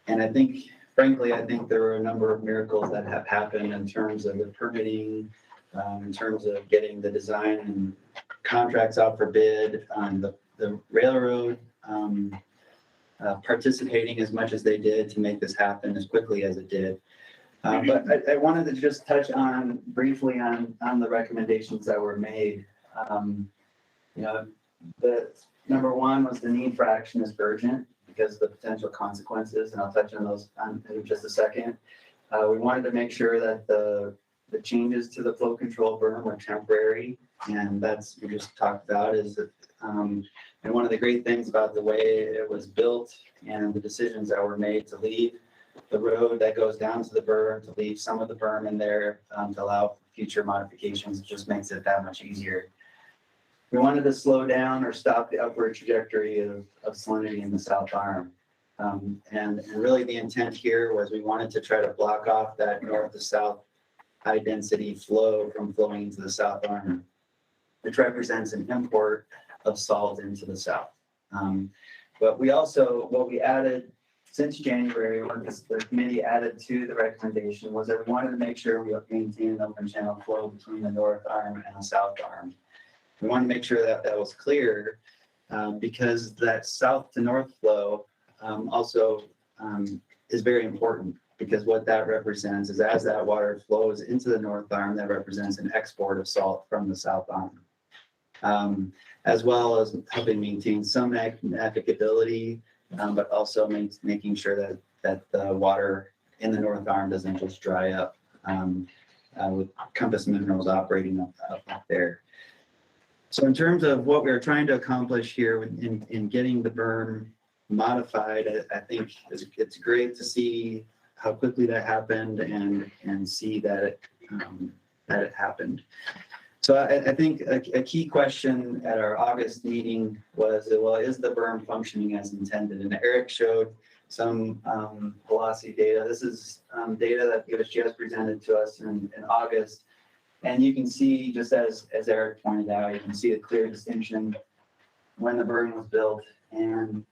I think, frankly, I think there were a number of miracles that have happened in terms of the permitting, in terms of getting the design and contracts out for bid, the railroad participating as much as they did to make this happen as quickly as it did. But I wanted to just touch on briefly on the recommendations that were made. The number one was the need for action is urgent because of the potential consequences, and I'll touch on those in just a second. We wanted to make sure that the changes to the flow control berm were temporary, and that's we just talked about is that. And one of the great things about the way it was built and the decisions that were made to leave the road that goes down to the berm, to leave some of the berm in there to allow future modifications, just makes it that much easier. We wanted to slow down or stop the upward trajectory of salinity in the South Arm. And really the intent here was we wanted to try to block off that north to south high density flow from flowing into the South Arm, which represents an import of salt into the south. But we also, what we added since January, what the committee added to the recommendation was that we wanted to make sure we maintain an open channel flow between the North Arm and the South Arm. We want to make sure that that was clear because that south to north flow also is very important because what that represents is as that water flows into the North Arm, that represents an export of salt from the South Arm, as well as helping maintain some navigability, but also making sure that the water in the North Arm doesn't just dry up with compass minerals operating up there. So in terms of what we're trying to accomplish here in getting the berm modified, I think it's great to see how quickly that happened and see that it happened. So I think a key question at our August meeting was, well, is the berm functioning as intended? And Eric showed some velocity data. This is data that USGS presented to us in August. And you can see, just as Eric pointed out, you can see a clear distinction when the berm was built and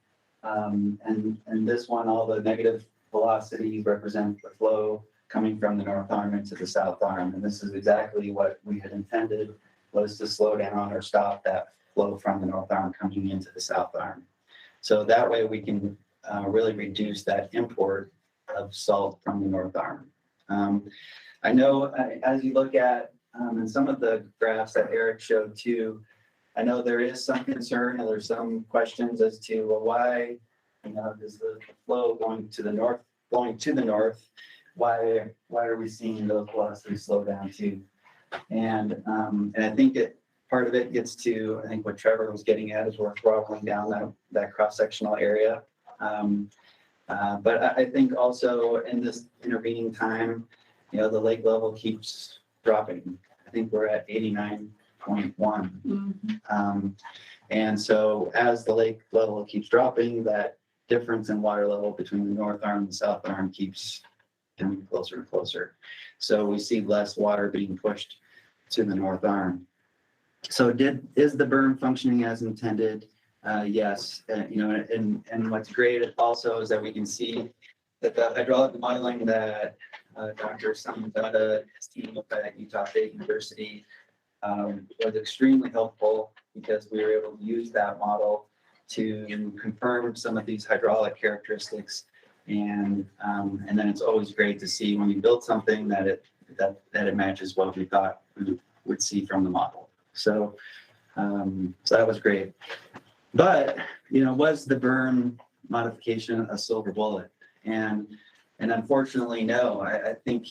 this one, all the negative velocities represent the flow coming from the North Arm into the South Arm. And this is exactly what we had intended, was to slow down or stop that flow from the North Arm coming into the South Arm. So that way we can really reduce that import of salt from the North Arm. I know as you look at in some of the graphs that Eric showed too, I know there is some concern and there's some questions as to, well, why, is the flow going to the north, why are we seeing those velocities slow down too? And I think part of it gets to, I think what Trevor was getting at is we're throttling down that cross-sectional area. But I think also in this intervening time, the lake level keeps dropping. I think we're at 89.1. And so as the lake level keeps dropping, that difference in water level between the North Arm and the South Arm keeps coming closer and closer. So we see less water being pushed to the North Arm. So is the berm functioning as intended? Yes. And what's great also is that we can see that the hydraulic modeling that Dr. Samantha, his team at Utah State University was extremely helpful because we were able to use that model to confirm some of these hydraulic characteristics. And then it's always great to see when you build something that it matches what we thought we would see from the model. So that was great. But was the berm modification a silver bullet? And unfortunately, no. I think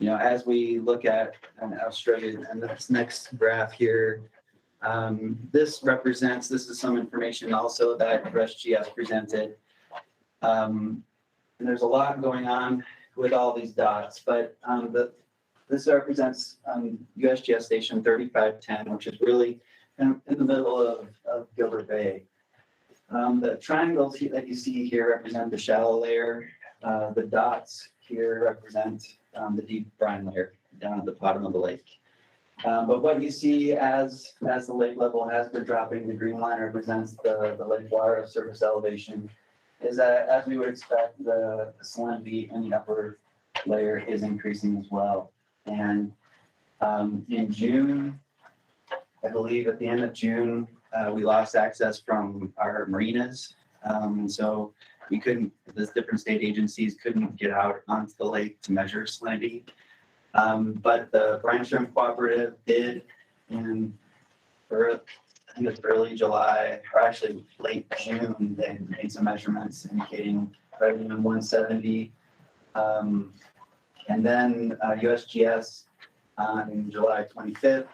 as we look at Australia and this next graph here, this is some information also that USGS presented. And there's a lot going on with all these dots, but this represents USGS station 3510, which is really in the middle of Gilbert Bay. The triangles that you see here represent the shallow layer. The dots here represent the deep brine layer down at the bottom of the lake. But what you see as the lake level has been dropping, the green line represents the lake water surface elevation, is that as we would expect, the salinity in the upper layer is increasing as well. And in June, I believe at the end of June, we lost access from our marinas. So we couldn't, the different state agencies couldn't get out onto the lake to measure salinity. But the Brine Shrimp Cooperative did in, I think it's early July, or actually late June, they made some measurements indicating right around 170. And then USGS on July 25th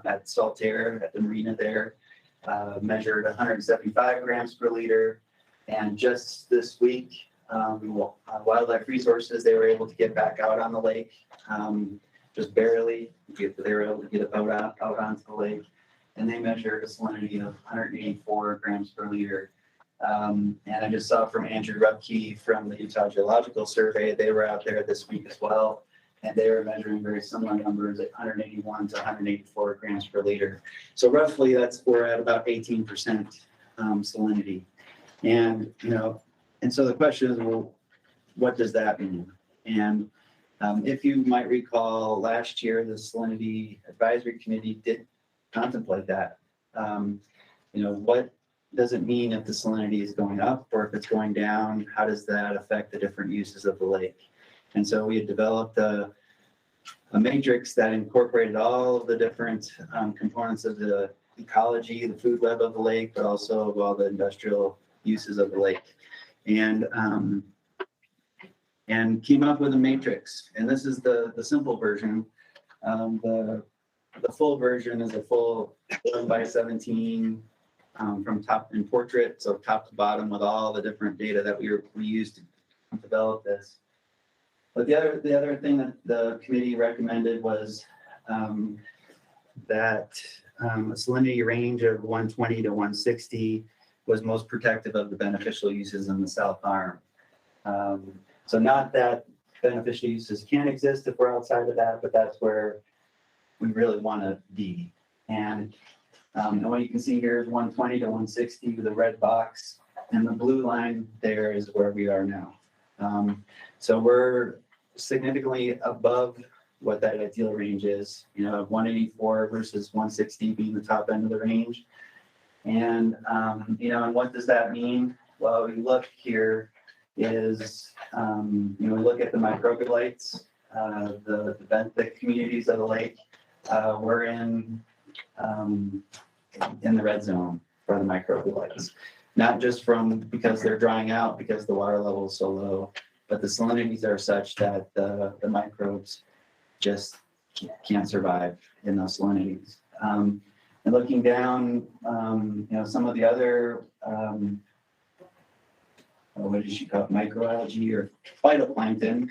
at Saltaire, at the marina there, measured 175 grams per liter. And just this week, Wildlife Resources, they were able to get back out on the lake, just barely. They were able to get a boat out onto the lake, and they measured a salinity of 184 grams per liter. And I just saw from Andrew Rupke from the Utah Geological Survey, they were out there this week as well, and they were measuring very similar numbers at 181 to 184 grams per liter. So roughly, we're at about 18% salinity. And and so the question is, well, what does that mean? And if you might recall, last year the Salinity Advisory Committee did contemplate that. What does it mean if the salinity is going up or if it's going down? How does that affect the different uses of the lake? And so we had developed a matrix that incorporated all of the different components of the ecology, the food web of the lake, but also of all the industrial uses of the lake, and came up with a matrix. And this is the simple version. The full version is a full 11 by 17 from top in portrait, so top to bottom with all the different data that we used to develop this. But the other thing that the committee recommended was that a salinity range of 120 to 160 was most protective of the beneficial uses in the South Arm. So not that beneficial uses can't exist if we're outside of that, but that's where we really want to be. And what you can see here is 120 to 160 with the red box, and the blue line there is where we are now. So we're significantly above what that ideal range is, 184 versus 160 being the top end of the range. And, and what does that mean? Well, we look here is, we look at the microbialites, the benthic communities of the lake. We're in the red zone for the microbialites, not just because they're drying out because the water level is so low, but the salinities are such that the microbes just can't survive in those salinities. And looking down, some of the other, what did she call it, microalgae or phytoplankton,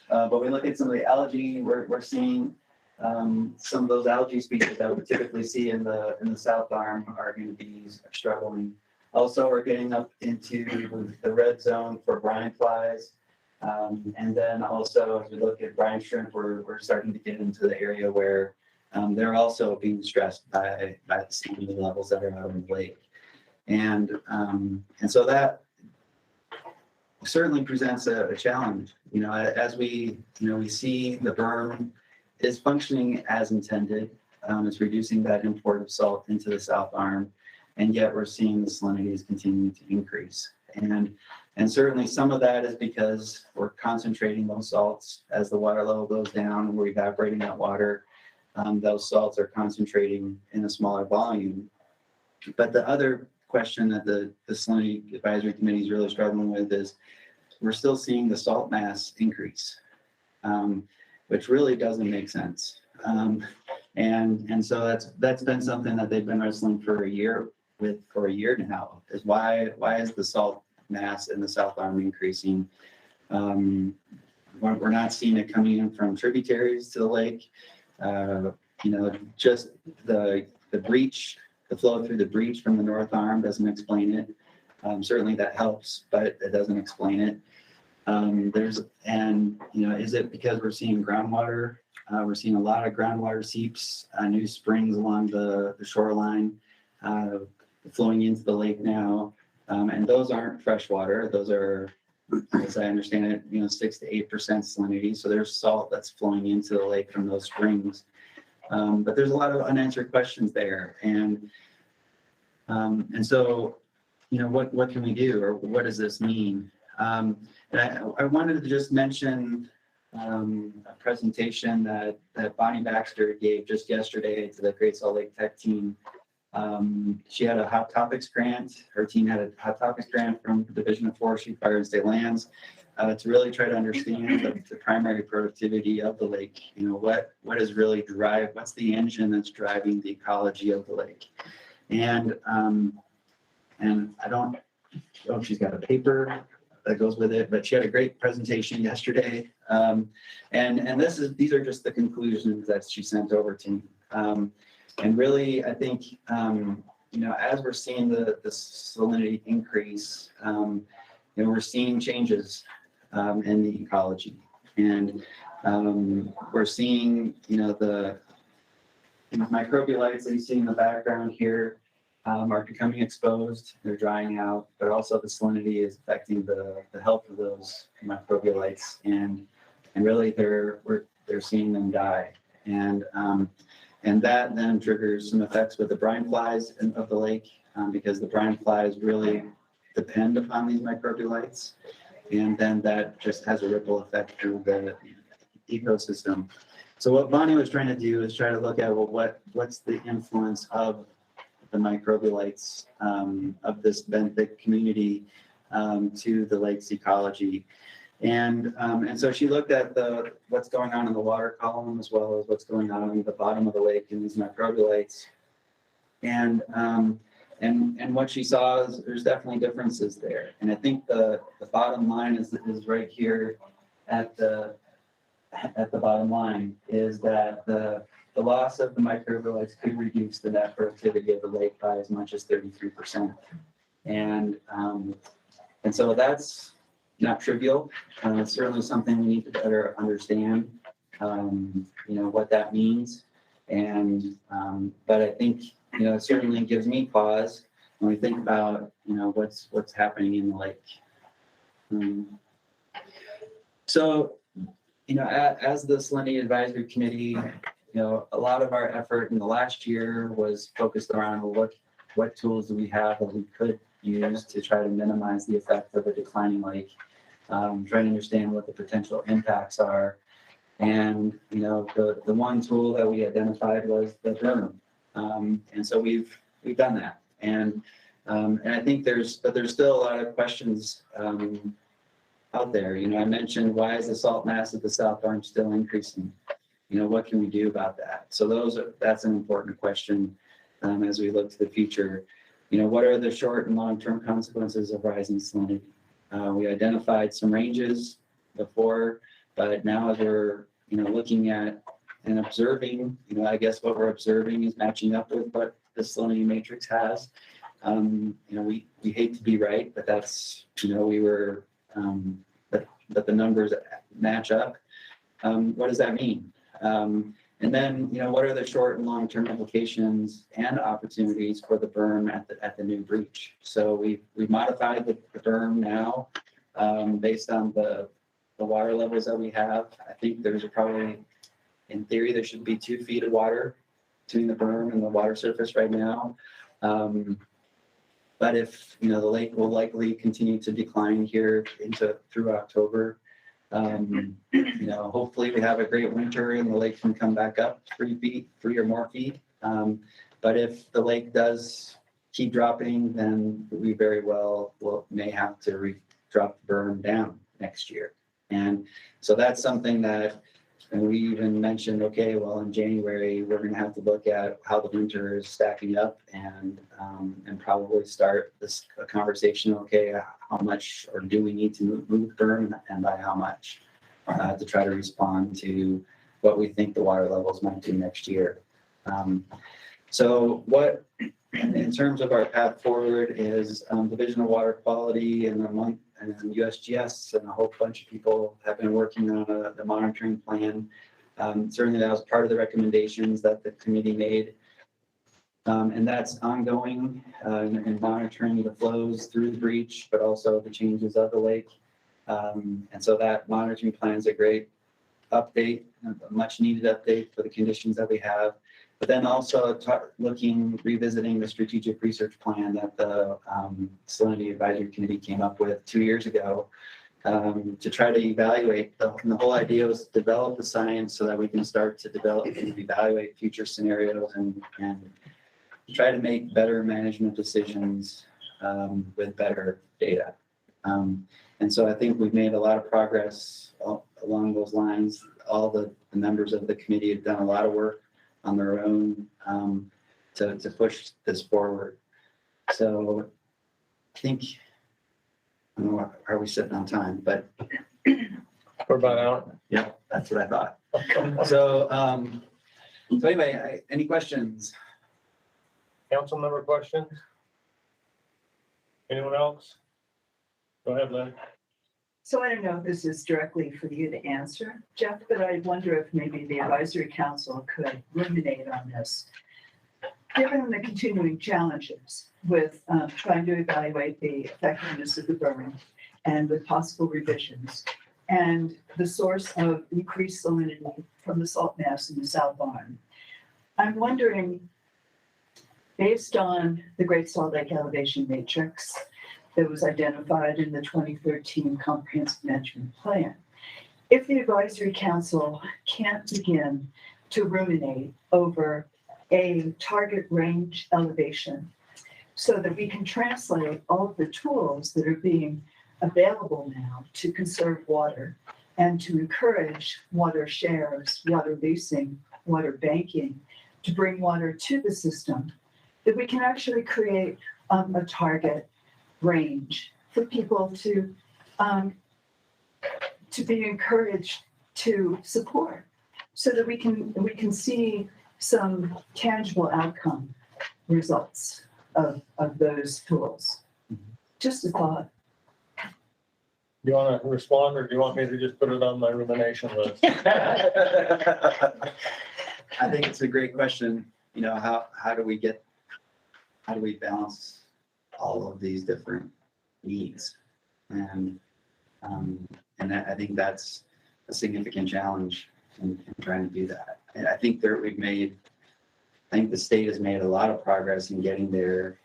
but we look at some of the algae, we're seeing some of those algae species that we typically see in the South Arm are going to be struggling. Also, we're getting up into the red zone for brine flies. And then also, as we look at brine shrimp, we're starting to get into the area where they're also being stressed by the salinity levels that are out in the lake. And so that certainly presents a challenge. As we see the berm is functioning as intended. It's reducing that import of salt into the South Arm, and yet we're seeing the salinities continue to increase. And certainly some of that is because we're concentrating those salts as the water level goes down and we're evaporating that water. Those salts are concentrating in a smaller volume. But the other question that the Salinity Advisory Committee is really struggling with is we're still seeing the salt mass increase, which really doesn't make sense. And so that's been something that they've been wrestling for a year now, is why is the salt mass in the South Arm increasing? We're not seeing it coming in from tributaries to the lake. Just the breach, the flow through the breach from the north arm doesn't explain it. Certainly that helps, but it doesn't explain it. Is it because we're seeing groundwater? We're seeing a lot of groundwater seeps, new springs along the shoreline, flowing into the lake now. And those aren't freshwater. Those are, as I understand it, 6 to 8% salinity. So there's salt that's flowing into the lake from those springs. But there's a lot of unanswered questions there. And so, what can we do, or what does this mean? And I wanted to just mention a presentation that Bonnie Baxter gave just yesterday to the Great Salt Lake Tech team. She had a Hot Topics grant. Her team had a Hot Topics grant from the Division of Forestry, Fire and State Lands to really try to understand the primary productivity of the lake. What is really what's the engine that's driving the ecology of the lake? And I don't know if she's got a paper that goes with it, but she had a great presentation yesterday. These are just the conclusions that she sent over to me. And really, I think, as we're seeing the salinity increase, we're seeing changes in the ecology. And we're seeing, the microbialites that you see in the background here are becoming exposed, they're drying out, but also the salinity is affecting the health of those microbialites. And really, they're seeing them die. And that then triggers some effects with the brine flies of the lake, because the brine flies really depend upon these microbialites. And then that just has a ripple effect through the ecosystem. So what Bonnie was trying to do is try to look at, what's the influence of the microbialites of this benthic community to the lake's ecology. And so she looked at what's going on in the water column, as well as what's going on in the bottom of the lake in these microbialites. And what she saw is there's definitely differences there. And I think the bottom line is right here at the bottom line, is that the loss of the microbialites could reduce the net productivity of the lake by as much as 33%. And so that's not trivial. It's certainly something we need to better understand, what that means. And, but I think, it certainly gives me pause when we think about, what's happening in the lake. So, as the Salinity Advisory Committee, a lot of our effort in the last year was focused around what tools do we have that we could use to try to minimize the effect of a declining lake, trying to understand what the potential impacts are. And, the one tool that we identified was the berm. And so we've done that. And I think there's still a lot of questions out there. I mentioned, why is the salt mass of the South Arm still increasing? What can we do about that? So that's an important question as we look to the future. What are the short and long-term consequences of rising salinity? We identified some ranges before, but now as we're looking at and observing, I guess what we're observing is matching up with what the salinity matrix has. We hate to be right, but that's we were but the numbers match up. What does that mean? And then, what are the short and long-term implications and opportunities for the berm at the new breach? So we've modified the berm now based on the water levels that we have. I think there's probably, in theory, there should be 2 feet of water between the berm and the water surface right now. But if, the lake will likely continue to decline here through October, hopefully we have a great winter and the lake can come back up 3 or more feet. But if the lake does keep dropping, then we very well may have to drop the berm down next year. And so that's something that, and we even mentioned, okay, well, in January, we're going to have to look at how the winter is stacking up and probably start a conversation, okay, how much, or do we need to move the berm, and by how much, to try to respond to what we think the water levels might do next year. So what in terms of our path forward is Division of Water Quality and USGS and a whole bunch of people have been working on the monitoring plan. Certainly that was part of the recommendations that the committee made. And that's ongoing in monitoring the flows through the breach, but also the changes of the lake. And so that monitoring plan is a great update, a much needed update for the conditions that we have. But then also revisiting the strategic research plan that the Salinity Advisory Committee came up with 2 years ago to try to evaluate. The whole idea was to develop the science so that we can start to develop and evaluate future scenarios and try to make better management decisions with better data. And so I think we've made a lot of progress along those lines. All the members of the committee have done a lot of work on their own to push this forward. So I think, I don't know, are we sitting on time? But For about an hour. yeah, that's what I thought. So, so anyway, any questions? Council member questions? Anyone else? Go ahead, Lynn. So I don't know if this is directly for you to answer, Jeff, but I wonder if maybe the advisory council could ruminate on this. Given the continuing challenges with trying to evaluate the effectiveness of the burn and with possible revisions and the source of increased salinity from the salt mass in the South Arm, I'm wondering, based on the Great Salt Lake Elevation Matrix that was identified in the 2013 Comprehensive Management Plan, if the advisory council can't begin to ruminate over a target range elevation so that we can translate all of the tools that are being available now to conserve water and to encourage water shares, water leasing, water banking, to bring water to the system, that we can actually create a target range for people to be encouraged to support, so that we can see some tangible outcome results of those tools. Just a thought. Do you want to respond, or do you want me to just put it on my rumination list? I think it's a great question. You know, how do we balance all of these different needs? And I think that's a significant challenge in trying to do that. And I think the state has made a lot of progress in getting there,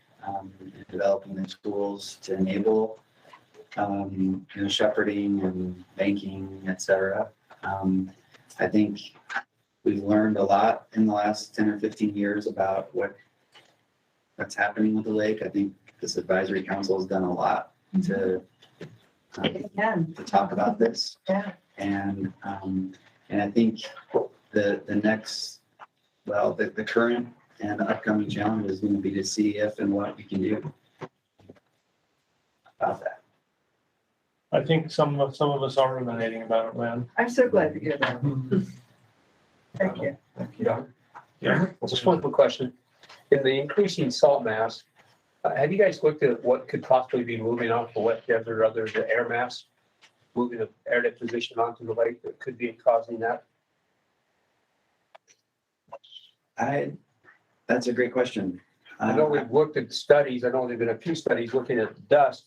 in developing the tools to enable shepherding and banking, et cetera. I think we've learned a lot in the last 10 or 15 years about what's happening with the lake. I think this advisory council has done a lot to talk about this. Yeah. And I think the current and upcoming challenge is going to be to see if and what we can do about that. I think some of us are ruminating about it, Lynn. I'm so glad to hear that. Thank you. Yeah. Just one quick question. In the increasing salt mass, have you guys looked at what could possibly be moving off the wet desert or other the air mass, moving the air deposition onto the lake that could be causing that? That's a great question. I know we've looked at studies. I know there've been a few studies looking at dust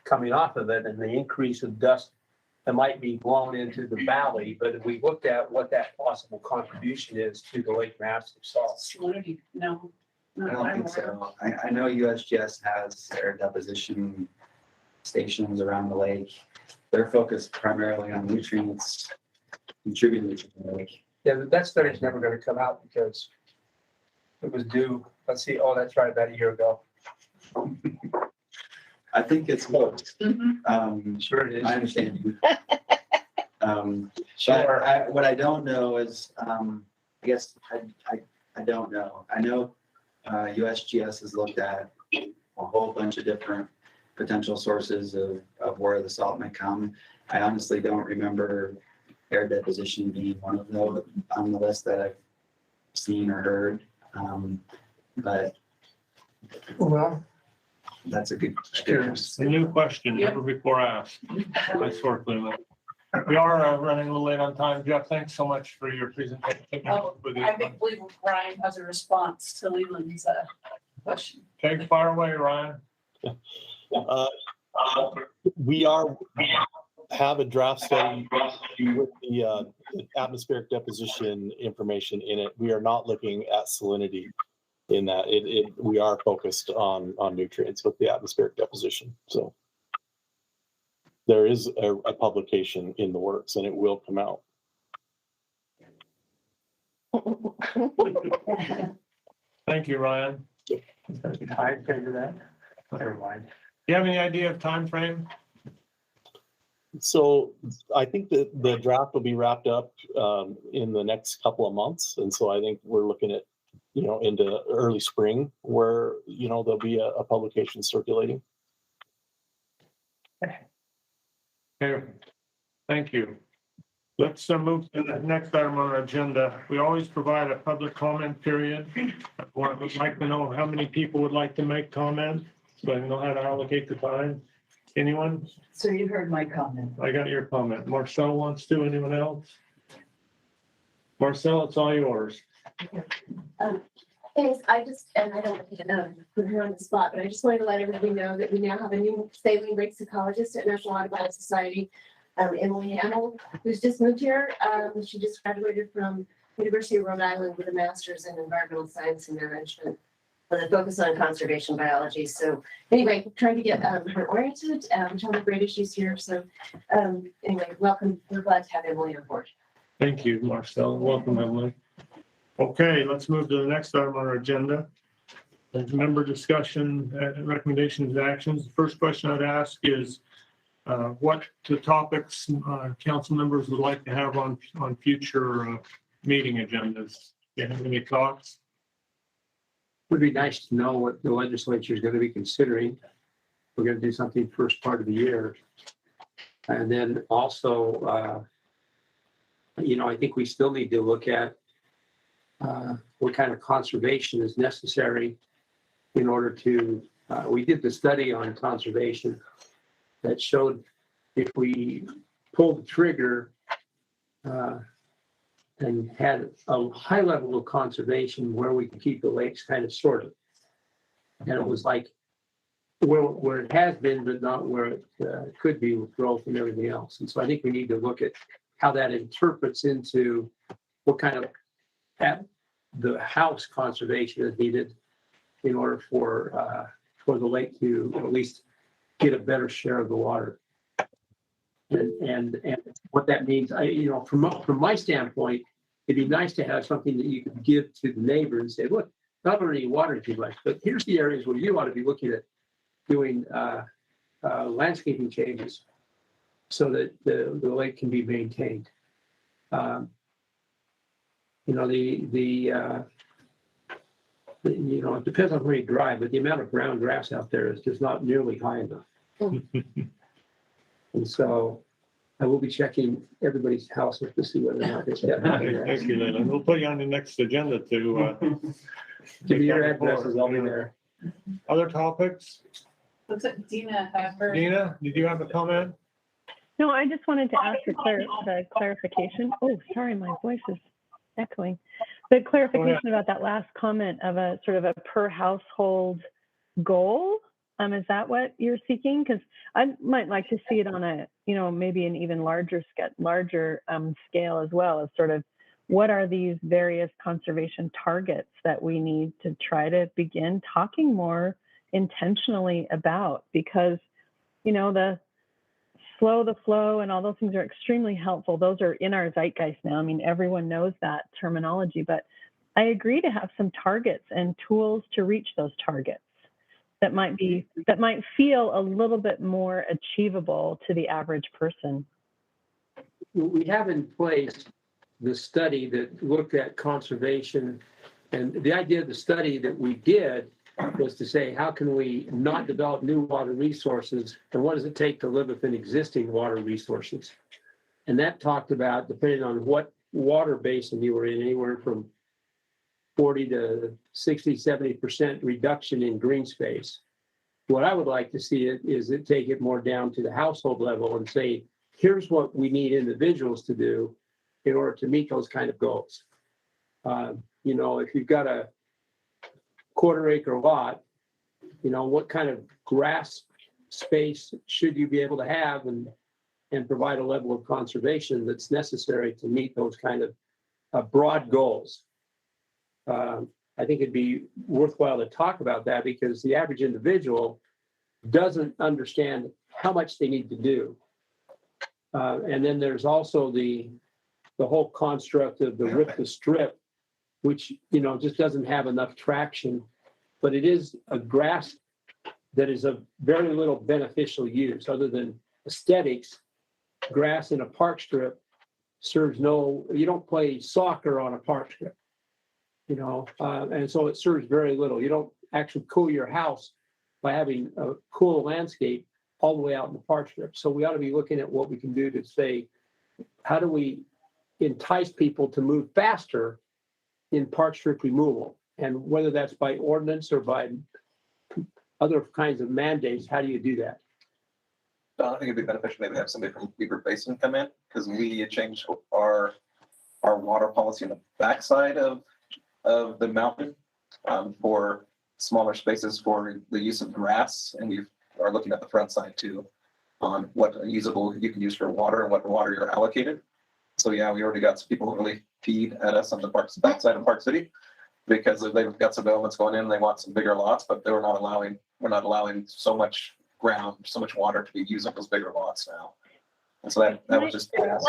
coming off of it and the increase of dust that might be blown into the valley. But if we looked at what that possible contribution is to the lake mass of salt. Salinity, no. I don't think so. I know USGS has air deposition stations around the lake. They're focused primarily on nutrients contributing to the lake. Yeah, that study's never going to come out because it was due, let's see, oh, that's right, about a year ago. I think it's close. Sure it is. I understand you. Sure. But what I don't know is, I guess I don't know. I know USGS has looked at a whole bunch of different potential sources of where the salt might come. I honestly don't remember air deposition being one of those on the list that I've seen or heard. But Well, That's a good. a new question, never before asked. Nice work, Leland. We are running a little late on time. Jeff, thanks so much for your presentation. Oh, I believe Ryan has a response to Leland's question. Take fire away, Ryan. We have a draft study with the atmospheric deposition information in it. We are not looking at salinity in that. We are focused on nutrients with the atmospheric deposition. So there is a publication in the works and it will come out. Thank you, Ryan. I figured that. Never mind. Do you have any idea of time frame? So I think that the draft will be wrapped up in the next couple of months. And so I think we're looking at, into early spring where, there'll be a publication circulating. Okay, thank you. Let's move to the next item on our agenda. We always provide a public comment period. Would like to know how many people would like to make comment, so I know how to allocate the time. Anyone? So you heard my comment. I got your comment. Marcel wants to, anyone else? Marcel, it's all yours. Thanks, I don't want to put her on the spot, but I just wanted to let everybody know that we now have a new saline brake ecologist at National Audubon Society, Emily Hamill, who's just moved here. She just graduated from University of Rhode Island with a master's in environmental science and management with a focus on conservation biology. So anyway, trying to get her oriented, tell her great issues here. So anyway, welcome. We're glad to have Emily on board. Thank you, Marcel. Welcome, Emily. Okay, let's move to the next item on our agenda. Member discussion, recommendations, actions. The first question I'd ask is what the topics council members would like to have on future meeting agendas. Do you have any thoughts? Would be nice to know what the legislature is going to be considering. We're going to do something first part of the year. And then also, I think we still need to look at what kind of conservation is necessary in order to, we did the study on conservation that showed if we pulled the trigger and had a high level of conservation where we could keep the lakes kind of sorted. And it was like where it has been, but not where it could be with growth and everything else. And so I think we need to look at how that interprets into what kind of the house conservation is needed in order for the lake to at least get a better share of the water. And what that means, from my standpoint, it'd be nice to have something that you could give to the neighbor and say, look, not only are you watering too much, but here's the areas where you ought to be looking at doing landscaping changes so that the lake can be maintained. It depends on where you drive, but the amount of brown grass out there is just not nearly high enough. And so I will be checking everybody's house to see whether or not they have. Thank you, Leland. We'll put you on the next agenda to give me your addresses. I'll be there. Other topics? Looks like Dina have her. Dina, did you have a comment? No, I just wanted to ask the clarification. Oh, sorry, my voice is echoing. The clarification about that last comment of a sort of a per household goal. Is that what you're seeking? Because I might like to see it on a, maybe an even larger scale as well, as sort of what are these various conservation targets that we need to try to begin talking more intentionally about, because, the slow the flow and all those things are extremely helpful. Those are in our zeitgeist now. I mean, everyone knows that terminology, but I agree to have some targets and tools to reach those targets that might feel a little bit more achievable to the average person. We have in place the study that looked at conservation, and the idea of the study that we did was to say, how can we not develop new water resources, and what does it take to live within existing water resources? And that talked about, depending on what water basin you were in, anywhere from 40 to 60, 70% reduction in green space. What I would like to see is take it more down to the household level and say, here's what we need individuals to do in order to meet those kind of goals. You know, if you've got a quarter-acre lot, you know, what kind of grass space should you be able to have and provide a level of conservation that's necessary to meet those kind of broad goals. I think it'd be worthwhile to talk about that because the average individual doesn't understand how much they need to do. And then there's also the whole construct of the rip the strip, which, you know, just doesn't have enough traction, but it is a grass that is of very little beneficial use other than aesthetics. Grass in a park strip serves you don't play soccer on a park strip, you know, and so it serves very little. You don't actually cool your house by having a cool landscape all the way out in the park strip. So we ought to be looking at what we can do to say, how do we entice people to move faster in park strip removal? And whether that's by ordinance or by other kinds of mandates, how do you do that? I think it'd be beneficial maybe to have somebody from Beaver Basin come in because we changed our water policy on the backside of the mountain for smaller spaces for the use of grass, and we are looking at the front side too on what usable you can use for water and what water you're allocated. So yeah, we already got some people who really feed at us on the backside of Park City because they've got some developments going in and they want some bigger lots, but we're not allowing so much ground, so much water to be used on those bigger lots now. And so that was just passed.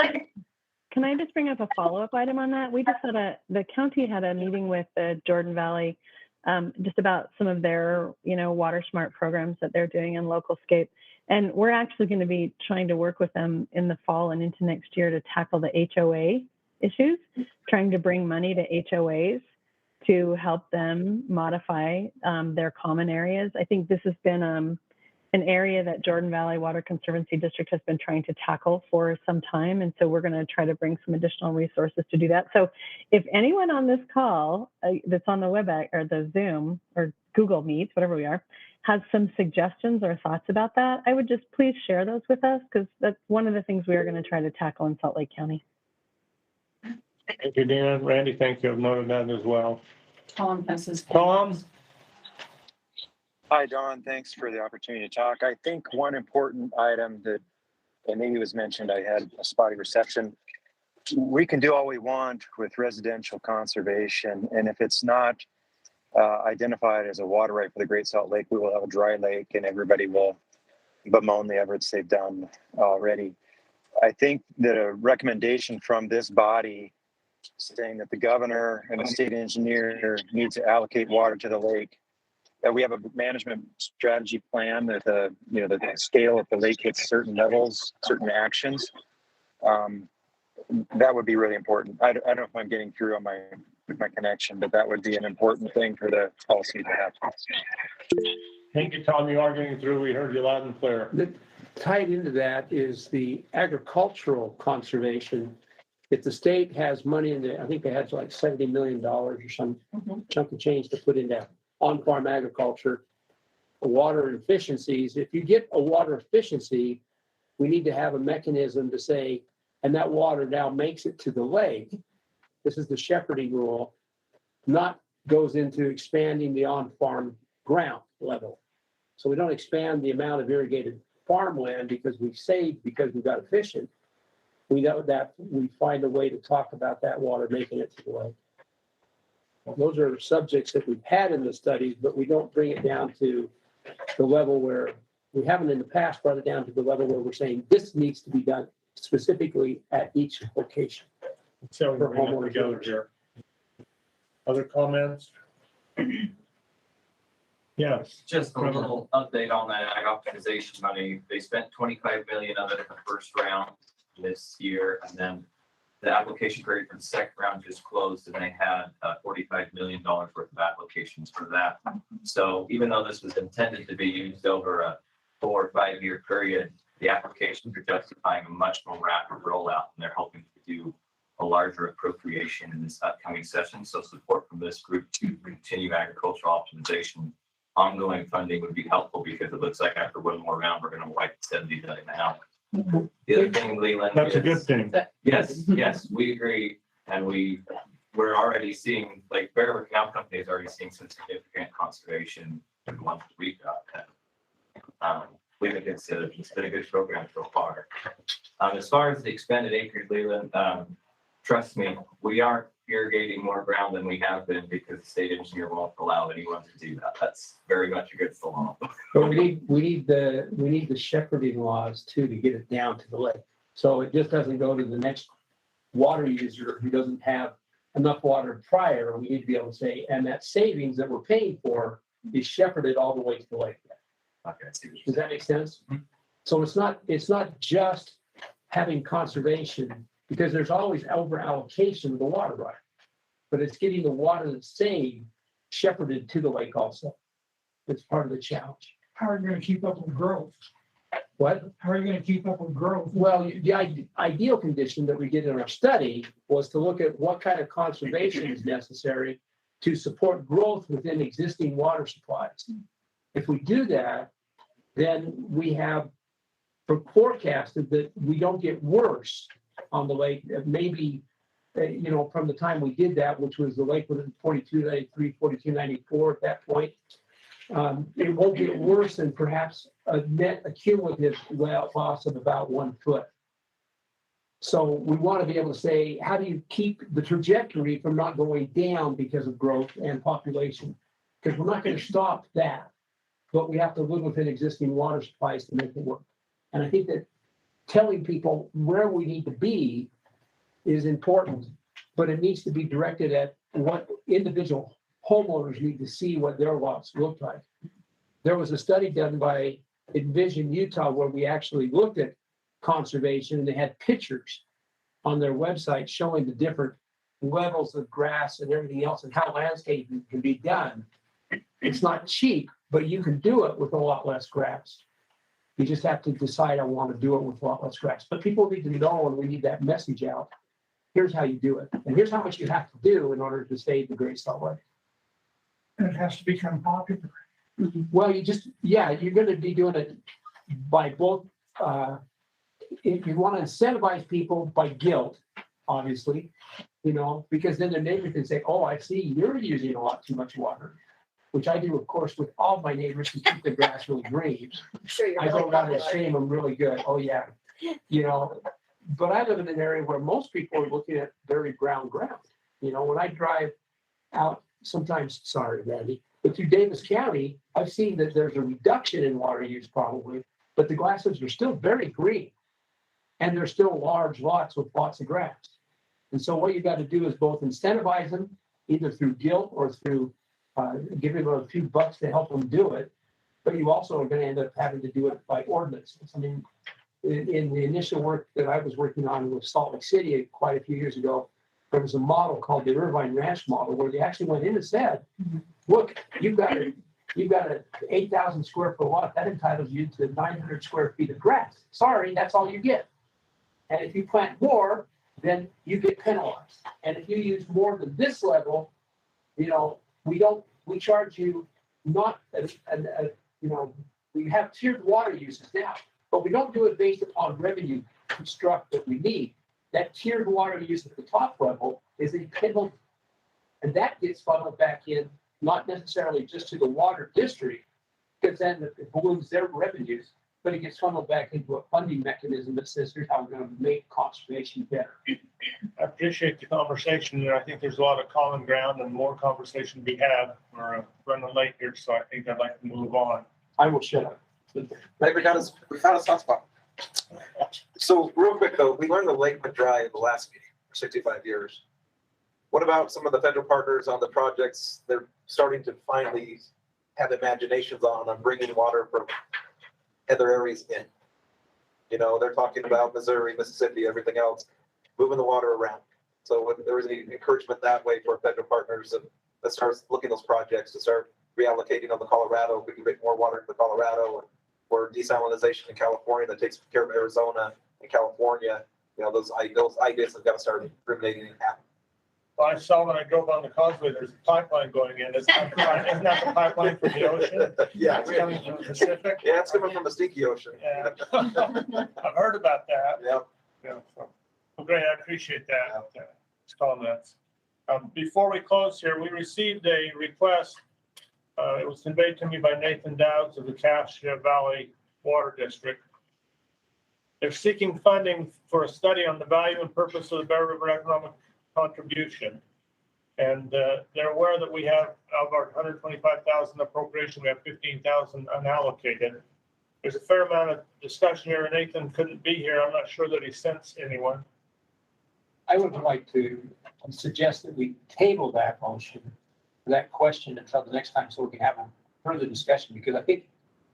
Can I just bring up a follow-up item on that? We just the county had a meeting with the Jordan Valley just about some of their, you know, water smart programs that they're doing in local scape. And we're actually going to be trying to work with them in the fall and into next year to tackle the HOA issues, trying to bring money to HOAs to help them modify their common areas. I think this has been an area that Jordan Valley Water Conservancy District has been trying to tackle for some time. And so we're going to try to bring some additional resources to do that. So if anyone on this call that's on the WebEx or the Zoom or Google Meet, whatever we are, has some suggestions or thoughts about that, I would just please share those with us because that's one of the things we are going to try to tackle in Salt Lake County. Thank you, Dina. Randy, thank you. I've noted that as well. Tom has his. Tom? Hi, Don. Thanks for the opportunity to talk. I think one important item that maybe was mentioned, I had a spotty reception. We can do all we want with residential conservation, and if it's not identified as a water right for the Great Salt Lake, we will have a dry lake, and everybody will bemoan the efforts they've done already. I think that a recommendation from this body saying that the governor and the state engineer need to allocate water to the lake, that we have a management strategy plan that the scale of the lake hits certain levels, certain actions. That would be really important. I don't know if I'm getting through on with my connection, but that would be an important thing for the policy to happen. Thank you, Tom. You are getting through. We heard you loud and clear. Tied into that is the agricultural conservation. If the state has money in there, I think they had like $70 million or some chunk of change to put into on-farm agriculture, water efficiencies. If you get a water efficiency, we need to have a mechanism to say, and that water now makes it to the lake. This is the shepherding rule, not goes into expanding the on-farm ground level. So we don't expand the amount of irrigated farmland because we've got efficient. We know that we find a way to talk about that water making it to the lake. Those are subjects that we've had in the studies, but we don't bring it down to the level where we haven't in the past brought it down to the level where we're saying this needs to be done specifically at each location. So we're going together here. Other comments? Yes. Just a little update on that ag optimization money. They spent 25 million of it in the first round this year, and then the application period for the second round just closed, and they had $45 million worth of applications for that. So even though this was intended to be used over a 4 or 5 year period, the applications are justifying a much more rapid rollout, and they're hoping to do a larger appropriation in this upcoming session. So support from this group to continue agricultural optimization. Ongoing funding would be helpful because it looks like after one more round, we're going to wipe 70 million out. The other thing, Leland. That's a good is- thing. Yes, we agree. And we're already seeing, like Bear River Canal Company is already seeing some significant conservation in the ones we've got. We think it's been a good program so far. As far as the expanded acreage, Leland, trust me, we are irrigating more ground than we have been because the state engineer won't allow anyone to do that. That's very much against the law. But we need the shepherding laws too, to get it down to the lake. So it just doesn't go to the next water user who doesn't have enough water prior. We need to be able to say, and that savings that we're paying for is shepherded all the way to the lake. Okay. Does that make sense? So it's not just having conservation, because there's always over allocation of the water right, but it's getting the water that's saved shepherded to the lake also. It's part of the challenge. How are you gonna keep up with growth? What? How are you gonna keep up with growth? Well, the ideal condition that we did in our study was to look at what kind of conservation is necessary to support growth within existing water supplies. If we do that, then we have forecasted that we don't get worse on the lake. Maybe, from the time we did that, which was the lake was 4293, 4294 at that point, it won't get worse than perhaps a net accumulative loss of about 1 foot. So we want to be able to say, how do you keep the trajectory from not going down because of growth and population? Because we're not going to stop that, but we have to live within existing water supplies to make it work. And I think that telling people where we need to be is important, but it needs to be directed at what individual homeowners need to see what their lots look like. There was a study done by Envision Utah where we actually looked at conservation, and they had pictures on their website showing the different levels of grass and everything else and how landscaping can be done. It's not cheap, but you can do it with a lot less grass. You just have to decide, I want to do it with a lot less grass. But people need to know, and we need that message out. Here's how you do it. And here's how much you have to do in order to save the Great Salt Lake. And it has to become popular. Well, you're going to be doing it by both. If you want to incentivize people by guilt, obviously, because then their neighbor can say, oh, I see you're using a lot too much water, which I do, of course, with all my neighbors to keep the grass really green. Sure, you're I go really around and popular. shame them really good. Oh, yeah. But I live in an area where most people are looking at very brown ground. When I drive out sometimes, sorry, Randy, but through Davis County, I've seen that there's a reduction in water use probably, but the grasses are still very green. And they're still large lots with lots of grass. And so what you got to do is both incentivize them, either through guilt or through giving them a few bucks to help them do it. But you also are going to end up having to do it by ordinances. I mean, in the initial work that I was working on with Salt Lake City quite a few years ago, there was a model called the Irvine Ranch model where they actually went in and said, look, you've got an 8,000 square foot lot that entitles you to 900 square feet of grass. Sorry, that's all you get. And if you plant more, then you get penalized. And if you use more than this level, we charge you not, we have tiered water uses now, but we don't do it based upon revenue construct that we need. That tiered water use at the top level is a penalty. And that gets funneled back in, not necessarily just to the water district, because then it balloons their revenues, but it gets funneled back into a funding mechanism that says, here's how we're going to make conservation better. I appreciate the conversation, and I think there's a lot of common ground and more conversation to be had. We're running late here, so I think I'd like to move on. I will shut up. We found a soft spot. So real quick though, we learned the lake went dry in the last meeting for 65 years. What about some of the federal partners on the projects they're starting to finally have imaginations on bringing water from other areas in? They're talking about Missouri, Mississippi, everything else, moving the water around. So if there was any encouragement that way for federal partners that starts looking at those projects to start reallocating on the Colorado, we can get more water to the Colorado, or desalinization in California that takes care of Arizona and California. those ideas have got to start ruminating and happening. Well, I saw when I drove on the Causeway, there's a pipeline going in. Isn't that the pipeline from the ocean? Yeah. It's coming from the Pacific? Yeah, it's coming from the Stinky Ocean. Yeah. I've heard about that. Yep. Yeah, so, well, great, I appreciate that, comments. Before we close here, we received a request. It was conveyed to me by Nathan Dowds of the Cache Valley Water District. They're seeking funding for a study on the value and purpose of the Bear River economic contribution. And they're aware that we have, of our 125,000 appropriation, we have 15,000 unallocated. There's a fair amount of discussion here. Nathan couldn't be here. I'm not sure that he sent anyone. I would like to suggest that we table that motion, that question until the next time so we can have a further discussion, because I think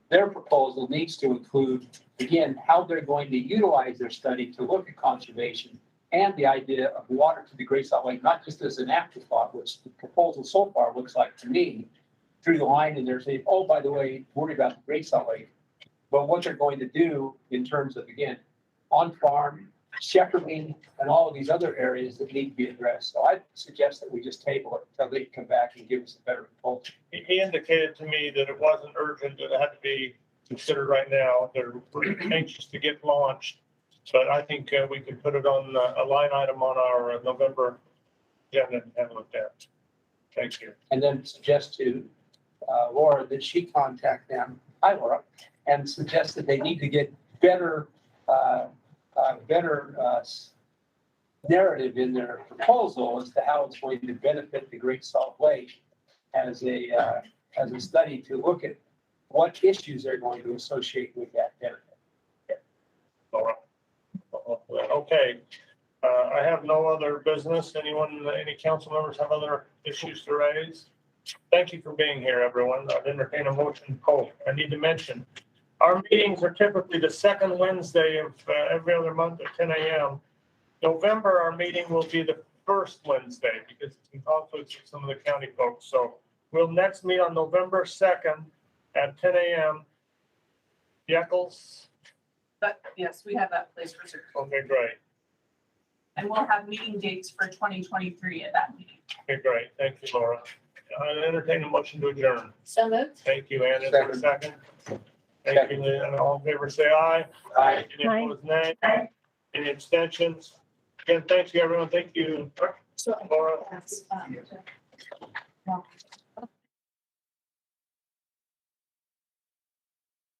their proposal needs to include, again, how they're going to utilize their study to look at conservation and the idea of water to the Great Salt Lake, not just as an afterthought, which the proposal so far looks like to me, through the line, and they're saying, oh, by the way, worry about the Great Salt Lake. But what they're going to do in terms of, again, on-farm, shepherding, and all of these other areas that need to be addressed. So I suggest that we just table it until they come back and give us a better proposal. He indicated to me that it wasn't urgent, that it had to be considered right now. They're pretty anxious to get launched. But I think we can put it on a line item on our November agenda and have a look at. Thank you. And then suggest to Laura that she contact them, hi Laura, and suggest that they need to get better narrative in their proposal as to how it's going to benefit the Great Salt Lake as a study to look at what issues they're going to associate with that benefit. Laura. Okay. I have no other business. Any council members have other issues to raise? Thank you for being here, everyone. I'd entertain a motion. Oh, I need to mention, our meetings are typically the second Wednesday of every other month at 10 a.m. November, our meeting will be the first Wednesday because it's in conflict with some of the county folks. So we'll next meet on November 2nd at 10 a.m. Yeckles. But yes, we have that place reserved. Okay, great. And we'll have meeting dates for 2023 at that meeting. Okay, great. Thank you, Laura. I entertain a motion to adjourn. So moved. Thank you, Ann. Is there a second? Thank you, Lynn. All in favor, say aye. Aye. Any opposed, nay? Any abstentions? Again, thank you, everyone. Thank you, Laura.